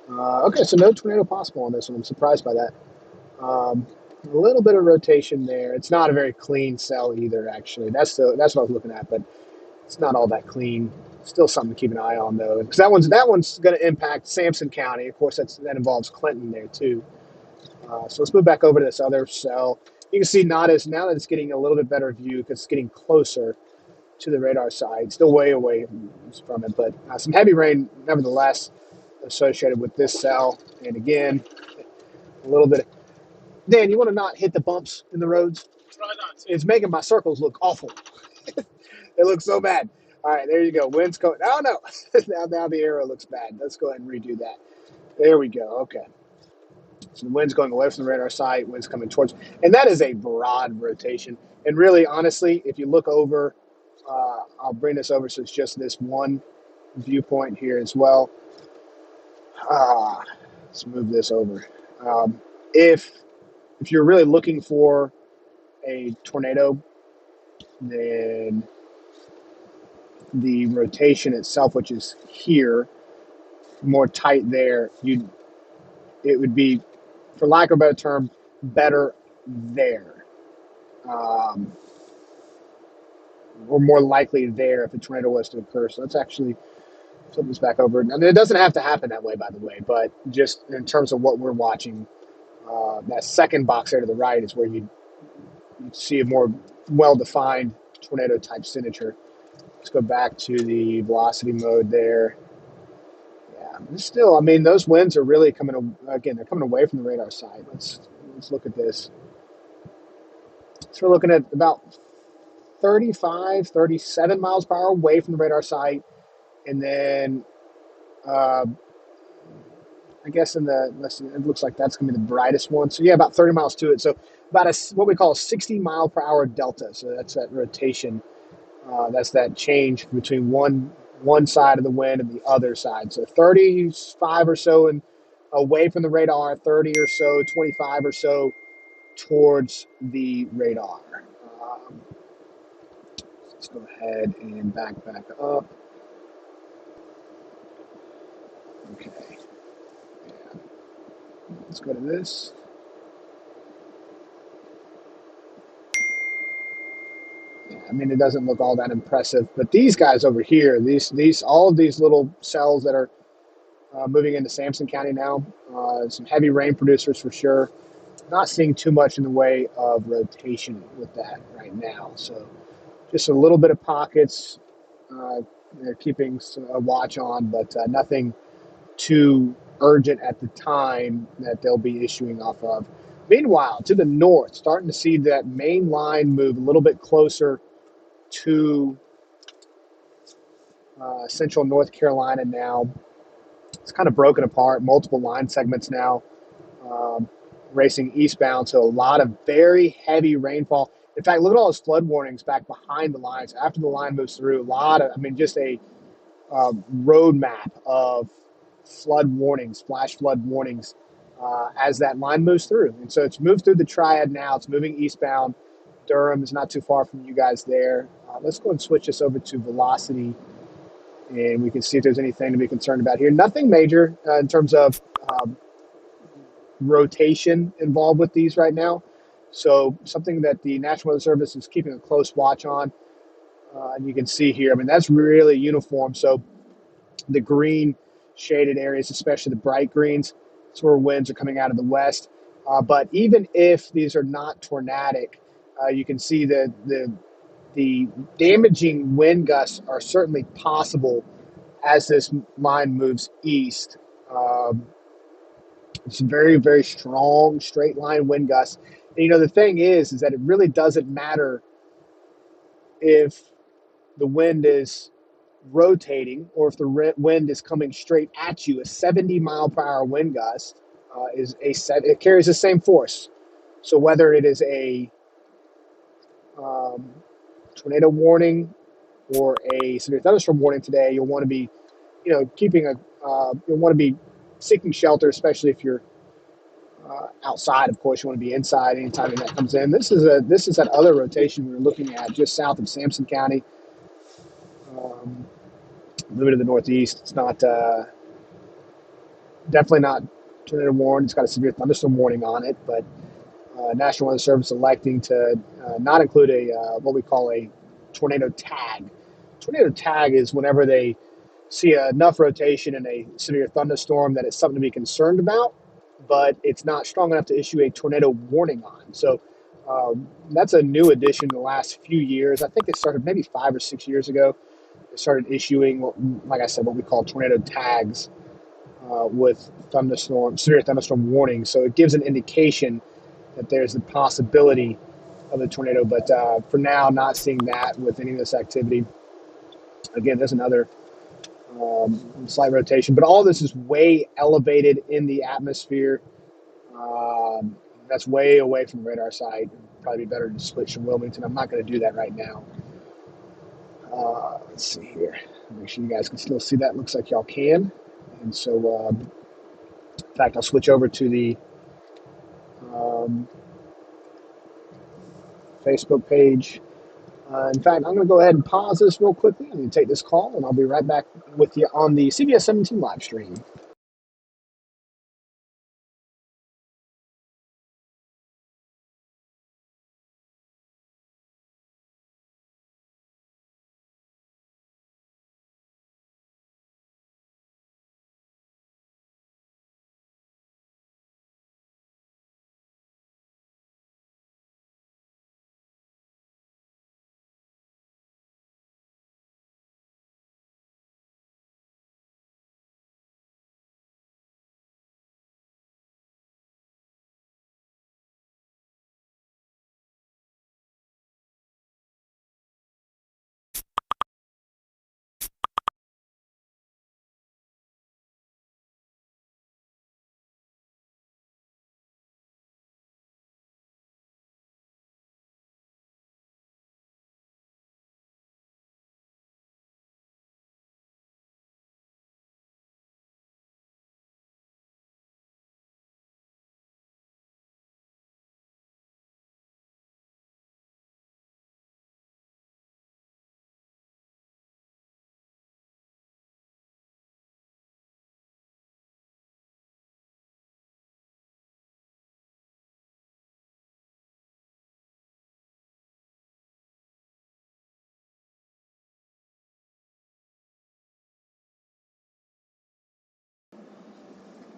Okay, so no tornado possible on this one. I'm surprised by that. A little bit of rotation there. It's not a very clean cell either, actually. That's what I was looking at, but it's not all that clean. Still something to keep an eye on, though, because that one's going to impact Sampson County. Of course, that involves Clinton there too. So let's move back over to this other cell. You can see now that it's getting a little bit better view because it's getting closer to the radar side. Still way away from it, but some heavy rain, nevertheless, associated with this cell. And again, a little bit. Dan, you want to not hit the bumps in the roads? Try not to. It's making my circles look awful. It looks so bad. All right, there you go. Wind's going. Oh, no. now the arrow looks bad. Let's go ahead and redo that. There we go. Okay. So the wind's going away from the radar site, wind's coming towards, and that is a broad rotation. And really, honestly, if you look over, I'll bring this over so it's just this one viewpoint here as well. Let's move this over. If you're really looking for a tornado, then the rotation itself, which is here, more tight there, it would be, for lack of a better term, better there. Or more likely there if a tornado was to occur. So let's actually flip this back over. I mean, it doesn't have to happen that way, by the way, but just in terms of what we're watching, that second box there to the right is where you see a more well-defined tornado-type signature. Let's go back to the velocity mode there. Yeah, still, I mean, those winds are really coming, again, they're coming away from the radar side. Let's look at this. So we're looking at about 35, 37 miles per hour away from the radar site. And then, I guess it looks like that's going to be the brightest one. So yeah, about 30 miles to it. So about what we call a 60 mile per hour delta. So that's that rotation. That's that change between one side of the wind and the other side. So 35 or so and away from the radar, 30 or so, 25 or so towards the radar. Let's go ahead and back up. Okay. Yeah. Let's go to this. Yeah, I mean, it doesn't look all that impressive, but these guys over here, all of these little cells that are moving into Sampson County now, some heavy rain producers for sure. Not seeing too much in the way of rotation with that right now. So just a little bit of pockets they're keeping a watch on, but nothing too urgent at the time that they'll be issuing off of. Meanwhile, to the north, starting to see that main line move a little bit closer to central North Carolina now. It's kind of broken apart, multiple line segments now, racing eastbound. So a lot of very heavy rainfall. In fact, look at all those flood warnings back behind the lines. After the line moves through, just a roadmap of flood warnings, flash flood warnings as that line moves through. And so it's moved through the Triad now. It's moving eastbound. Durham is not too far from you guys there. Let's go and switch this over to velocity, and we can see if there's anything to be concerned about here. Nothing major in terms of rotation involved with these right now. So something that the National Weather Service is keeping a close watch on. And you can see here, I mean, that's really uniform. So the green shaded areas, especially the bright greens, that's where winds are coming out of the west. But even if these are not tornadic, you can see that the damaging wind gusts are certainly possible as this line moves east. It's very, very strong straight line wind gusts. And, the thing is that it really doesn't matter if the wind is rotating or if the wind is coming straight at you. A 70 mile per hour wind gust it carries the same force. So whether it is a tornado warning or a severe thunderstorm warning today, you'll want to be, you'll want to be seeking shelter, especially if you're outside. Of course, you want to be inside anytime that comes in. This is that other rotation we were looking at just south of Sampson County. Moving to the northeast. It's not definitely not tornado warning. It's got a severe thunderstorm warning on it, but National Weather Service electing to not include what we call a tornado tag. Tornado tag is whenever they see enough rotation in a severe thunderstorm that it's something to be concerned about, but it's not strong enough to issue a tornado warning on. So that's a new addition in the last few years. I think it started maybe 5 or 6 years ago. They started issuing, like I said, what we call tornado tags with severe thunderstorm warnings. So it gives an indication that there's the possibility of a tornado. But for now, not seeing that with any of this activity. Again, there's another slight rotation. But all this is way elevated in the atmosphere. That's way away from the radar site. It'd probably be better to switch from Wilmington. I'm not going to do that right now. Let's see here. Make sure you guys can still see that. Looks like y'all can. And so, in fact, I'll switch over to the Facebook page. In fact, I'm going to go ahead and pause this real quickly. I'm going to take this call, and I'll be right back with you on the CBS 17 live stream.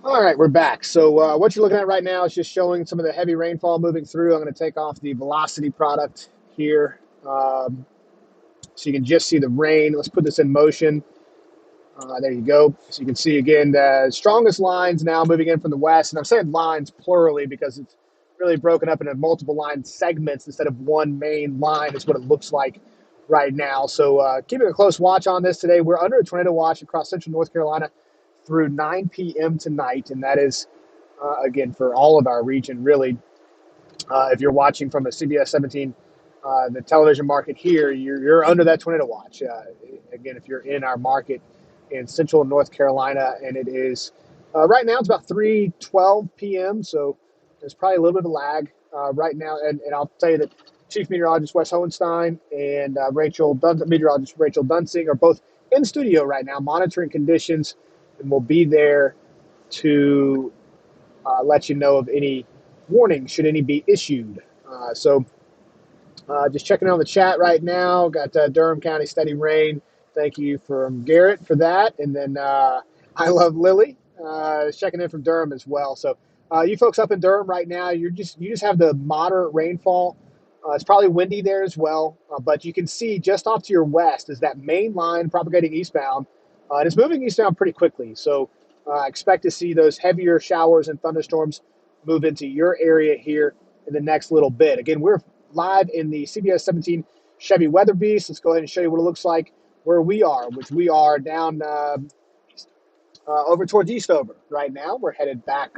All right, we're back. So what you're looking at right now is just showing some of the heavy rainfall moving through. I'm going to take off the velocity product here, so you can just see the rain. Let's put this in motion. There you go. So you can see, again, the strongest lines now moving in from the west. And I'm saying lines plurally because it's really broken up into multiple line segments instead of one main line is what it looks like right now. So keeping a close watch on this today. We're under a tornado watch across central North Carolina through 9 p.m. tonight. And that is, again, for all of our region, really. If you're watching from a CBS 17, the television market here, you're under that tornado watch. Again, if you're in our market in central North Carolina, and it is right now it's about 3:12 p.m. So there's probably a little bit of lag right now. And I'll tell you that Chief Meteorologist Wes Hohenstein and Meteorologist Rachel Dunsing are both in studio right now monitoring conditions, and will be there to let you know of any warning should any be issued. Just checking on the chat right now. Got Durham County steady rain. Thank you from Garrett for that. And then I love Lily checking in from Durham as well. So you folks up in Durham right now, you just have the moderate rainfall. It's probably windy there as well, but you can see just off to your west is that main line propagating eastbound. And it's moving eastbound pretty quickly. So expect to see those heavier showers and thunderstorms move into your area here in the next little bit. Again, we're live in the CBS 17 Chevy Weather Beast. Let's go ahead and show you what it looks like where we are, which we are down over towards Eastover right now. We're headed back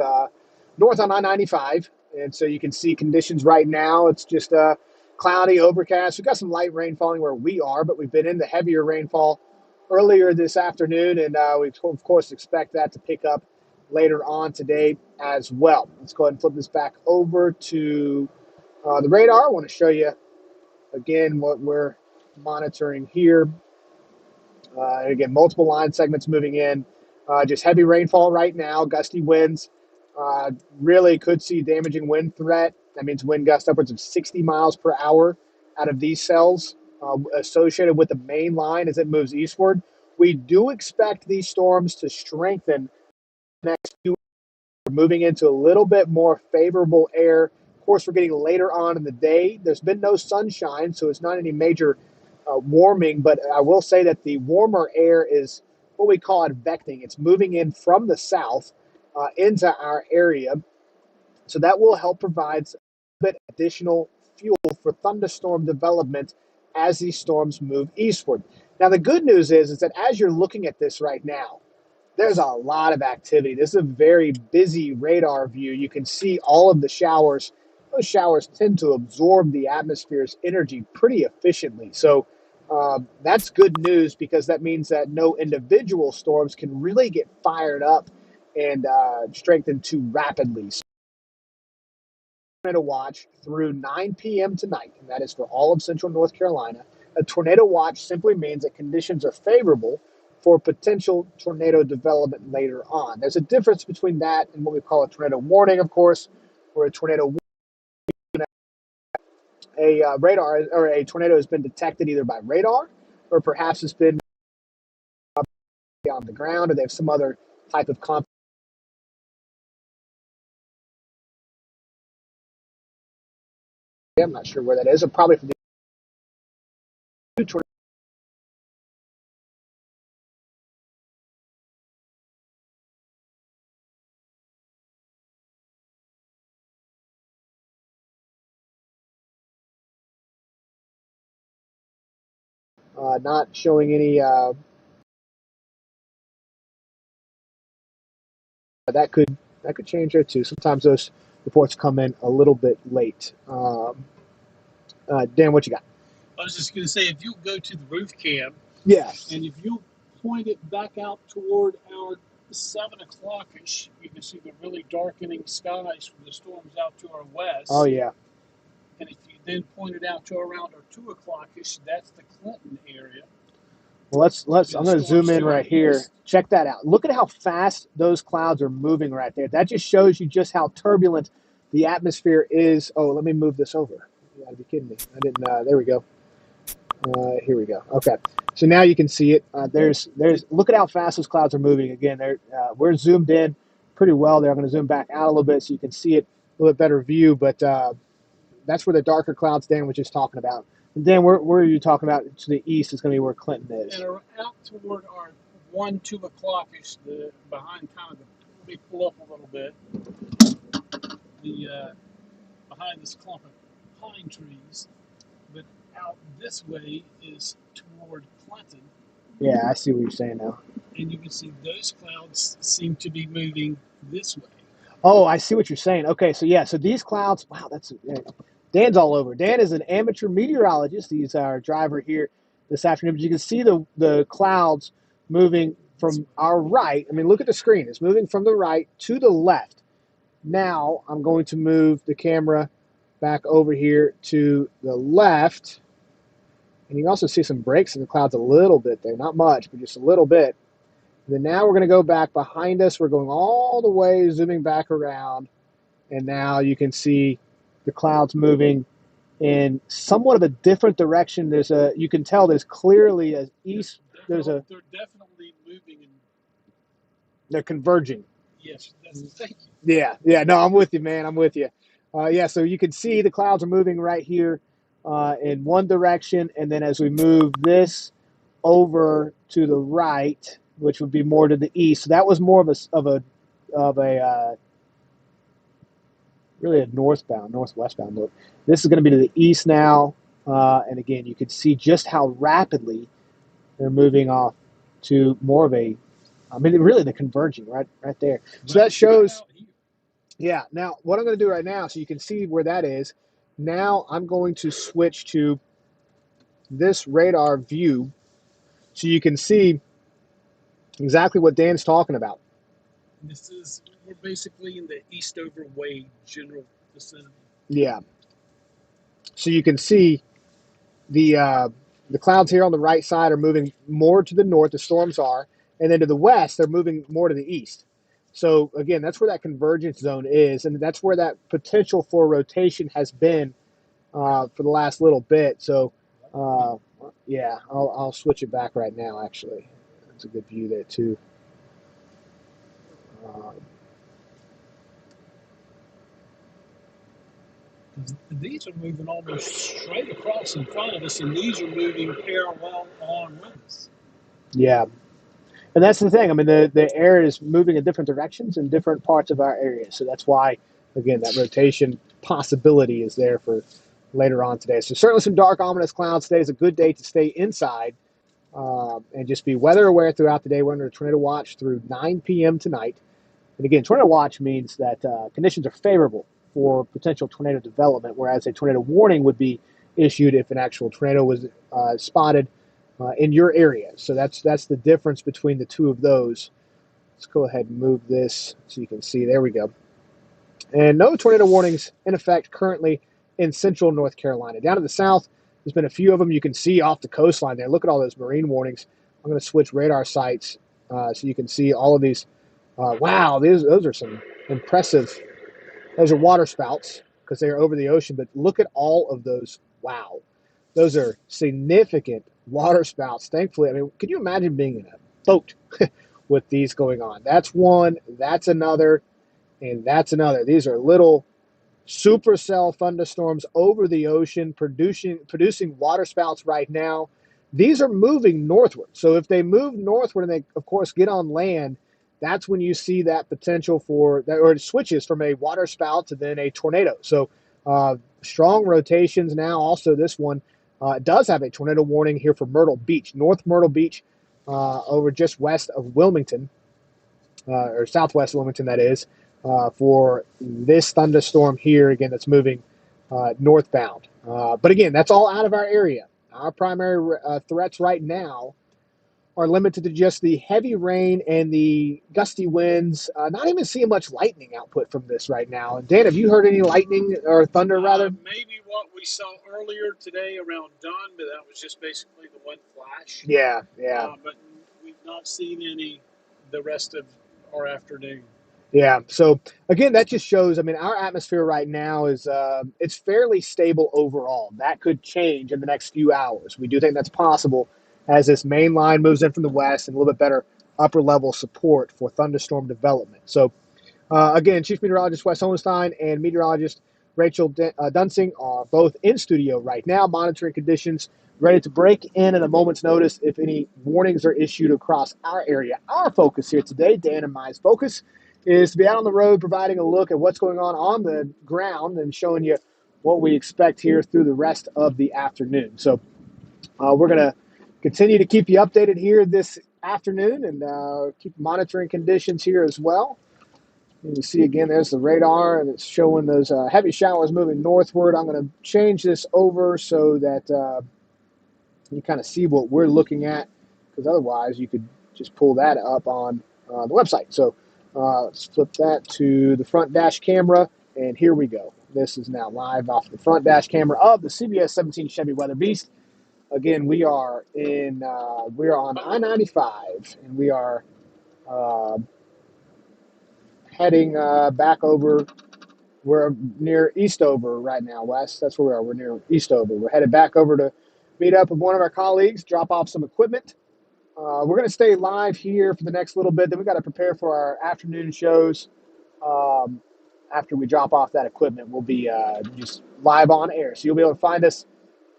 north on I-95. And so you can see conditions right now. It's just cloudy, overcast. We've got some light rain falling where we are, but we've been in the heavier rainfall earlier this afternoon. And we, of course, expect that to pick up later on today as well. Let's go ahead and flip this back over to the radar. I want to show you, again, what we're monitoring here. Again, multiple line segments moving in. Just heavy rainfall right now, gusty winds. Really could see damaging wind threat. That means wind gusts upwards of 60 miles per hour out of these cells associated with the main line as it moves eastward. We do expect these storms to strengthen next few. We're moving into a little bit more favorable air. Of course, we're getting later on in the day. There's been no sunshine, so it's not any major warming, but I will say that the warmer air is what we call advecting. It's moving in from the south into our area. So that will help provide a bit additional fuel for thunderstorm development as these storms move eastward. Now, the good news is that as you're looking at this right now, there's a lot of activity. This is a very busy radar view. You can see all of the showers. Those showers tend to absorb the atmosphere's energy pretty efficiently. So that's good news because that means that no individual storms can really get fired up and strengthen too rapidly. So tornado watch through 9 p.m. tonight, and that is for all of central North Carolina. A tornado watch simply means that conditions are favorable for potential tornado development later on. There's a difference between that and what we call a tornado warning, of course, where a tornado radar or a tornado has been detected either by radar or perhaps it's been on the ground or they have some other type of I'm not sure where that is, or probably from the tornado. Not showing any. That could change there too. Sometimes those reports come in a little bit late. Dan, what you got? I was just going to say, if you go to the roof cam, Yes. and if you point it back out toward our 7 o'clock-ish, you can see the really darkening skies from the storms out to our west. Oh yeah. And if you then point it out to around our 2 o'clock-ish, that's the Clinton area. Well, let's. I'm going to zoom in right here. Check that out. Look at how fast those clouds are moving right there. That just shows you just how turbulent the atmosphere is. Oh, let me move this over. You gotta be kidding me. I didn't. There we go. Here we go. Okay. So now you can see it. There's. Look at how fast those clouds are moving. Again, we're zoomed in pretty well there. I'm going to zoom back out a little bit so you can see it a little bit better view. But that's where the darker clouds Dan was just talking about. And Dan, where are you talking about? To the east is going to be where Clinton is. And out toward our 1, 2 o'clock-ish, behind kind of let me pull up a little bit. Behind this clump of pine trees, but out this way is toward Clinton. Yeah, I see what you're saying now. And you can see those clouds seem to be moving this way. Oh, I see what you're saying. Okay, so yeah, so these clouds, wow, Dan's all over. Dan is an amateur meteorologist. He's our driver here this afternoon. But you can see the clouds moving from our right. I mean, look at the screen. It's moving from the right to the left. Now I'm going to move the camera back over here to the left. And you can also see some breaks in the clouds a little bit there. Not much, but just a little bit. And then now we're going to go back behind us. We're going all the way, zooming back around. And now you can see the clouds moving in somewhat of a different direction. You can tell there's clearly a east. They're definitely moving. They're converging. Yes, thank you. Yeah. No, I'm with you, man. I'm with you. Yeah, so you can see the clouds are moving right here in one direction. And then as we move this over to the right, which would be more to the east. So that was more of a really a northwestbound look. This is going to be to the east now, and again, you can see just how rapidly they're moving off to more of a. I mean, really, they're converging right there. So that shows. Yeah. Now, what I'm going to do right now, so you can see where that is. Now I'm going to switch to this radar view, so you can see exactly what Dan's talking about. We're basically in the Eastover Way general vicinity. Yeah. So you can see the clouds here on the right side are moving more to the north, the storms are, and then to the west, they're moving more to the east. So again, that's where that convergence zone is, and that's where that potential for rotation has been for the last little bit. So yeah, I'll switch it back right now, actually. That's a good view there, too. These are moving almost straight across in front of us, and these are moving parallel along with us. Yeah. And that's the thing. I mean, the air is moving in different directions in different parts of our area. So that's why, again, that rotation possibility is there for later on today. So certainly some dark, ominous clouds. Today is a good day to stay inside. and just be weather aware throughout the day. We're under a tornado watch through 9 p.m. tonight. And again, tornado watch means that conditions are favorable for potential tornado development, whereas a tornado warning would be issued if an actual tornado was spotted in your area. So that's the difference between the two of those. Let's go ahead and move this so you can see. There we go. And no tornado warnings in effect currently in central North Carolina. Down to the south, there's been a few of them you can see off the coastline there. Look at all those marine warnings. I'm going to switch radar sites so you can see all of these. Wow, those are some impressive. Those are water spouts because they are over the ocean. But look at all of those. Wow, those are significant water spouts. Thankfully, I mean, could you imagine being in a boat with these going on? That's one. That's another. And that's another. These are little supercell thunderstorms over the ocean, producing water spouts right now. These are moving northward. So if they move northward and they, of course, get on land, that's when you see that potential for that, or it switches from a water spout to then a tornado. So strong rotations now. Also, this one does have a tornado warning here for Myrtle Beach, North Myrtle Beach, over just west of Wilmington, or southwest Wilmington, that is. For this thunderstorm here, again, that's moving northbound. But again, that's all out of our area. Our primary threats right now are limited to just the heavy rain and the gusty winds. Not even seeing much lightning output from this right now. And Dan, have you heard any lightning or thunder, rather? Maybe what we saw earlier today around dawn, but that was just basically the one flash. Yeah. But we've not seen any the rest of our afternoon. Yeah. So again, that just shows. I mean, our atmosphere right now is it's fairly stable overall. That could change in the next few hours. We do think that's possible as this main line moves in from the west and a little bit better upper level support for thunderstorm development. So again, Chief Meteorologist Wes Hohenstein and Meteorologist Rachel Dunsing are both in studio right now, monitoring conditions, ready to break in at a moment's notice if any warnings are issued across our area. Our focus here today, Dan and my focus, is to be out on the road, providing a look at what's going on the ground and showing you what we expect here through the rest of the afternoon. So we're going to continue to keep you updated here this afternoon and keep monitoring conditions here as well. And you see again, there's the radar, and it's showing those heavy showers moving northward. I'm going to change this over so that you kind of see what we're looking at, because otherwise you could just pull that up on the website. So let's flip that to the front dash camera, and here we go. This is now live off the front dash camera of the CBS 17 Chevy Weather Beast. Again, we are on I-95, and we are heading back over. We're near Eastover right now, Wes. That's where we are. We're near Eastover. We're headed back over to meet up with one of our colleagues, drop off some equipment. We're going to stay live here for the next little bit. Then we got to prepare for our afternoon shows. After we drop off that equipment, we'll be just live on air. So you'll be able to find us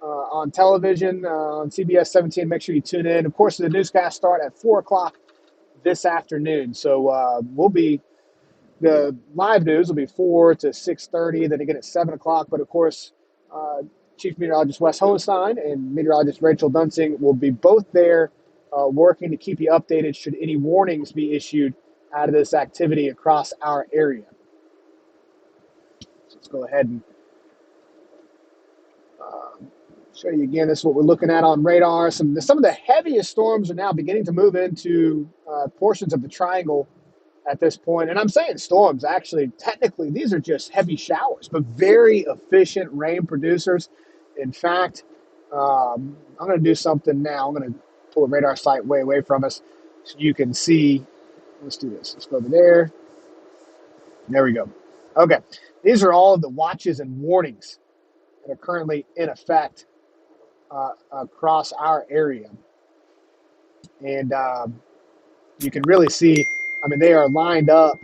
on television, on CBS 17. Make sure you tune in. Of course, the newscasts start at 4 o'clock this afternoon. So the live news will be 4 to 6:30, then again at 7 o'clock. But of course, Chief Meteorologist Wes Hohenstein and Meteorologist Rachel Dunsing will be both there working to keep you updated should any warnings be issued out of this activity across our area. So let's go ahead and show you again. This is what we're looking at on radar. Some of the heaviest storms are now beginning to move into portions of the triangle at this point. And I'm saying storms, actually, technically, these are just heavy showers, but very efficient rain producers. In fact, I'm going to do something now. I'm going to pull a radar site way away from us so you can see. Let's do this. Let's go over there. There we go. Okay. These are all of the watches and warnings that are currently in effect across our area. And you can really see, I mean, they are lined up.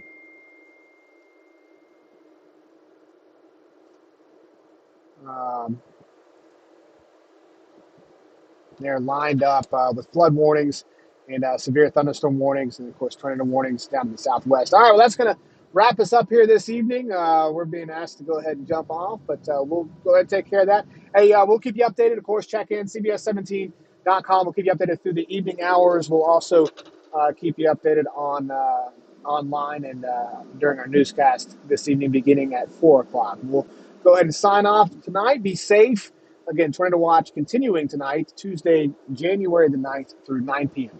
They're lined up with flood warnings and severe thunderstorm warnings, and of course tornado warnings down in the southwest. All right, well, that's going to wrap us up here this evening. We're being asked to go ahead and jump off, but we'll go ahead and take care of that. Hey, we'll keep you updated. Of course, check in CBS 17 we'll keep you updated through the evening hours. We'll also keep you updated on online and during our newscast this evening beginning at 4 o'clock. We'll go ahead and sign off tonight. Be safe. Again, Tornado Watch continuing tonight, Tuesday, January the 9th through 9 p.m.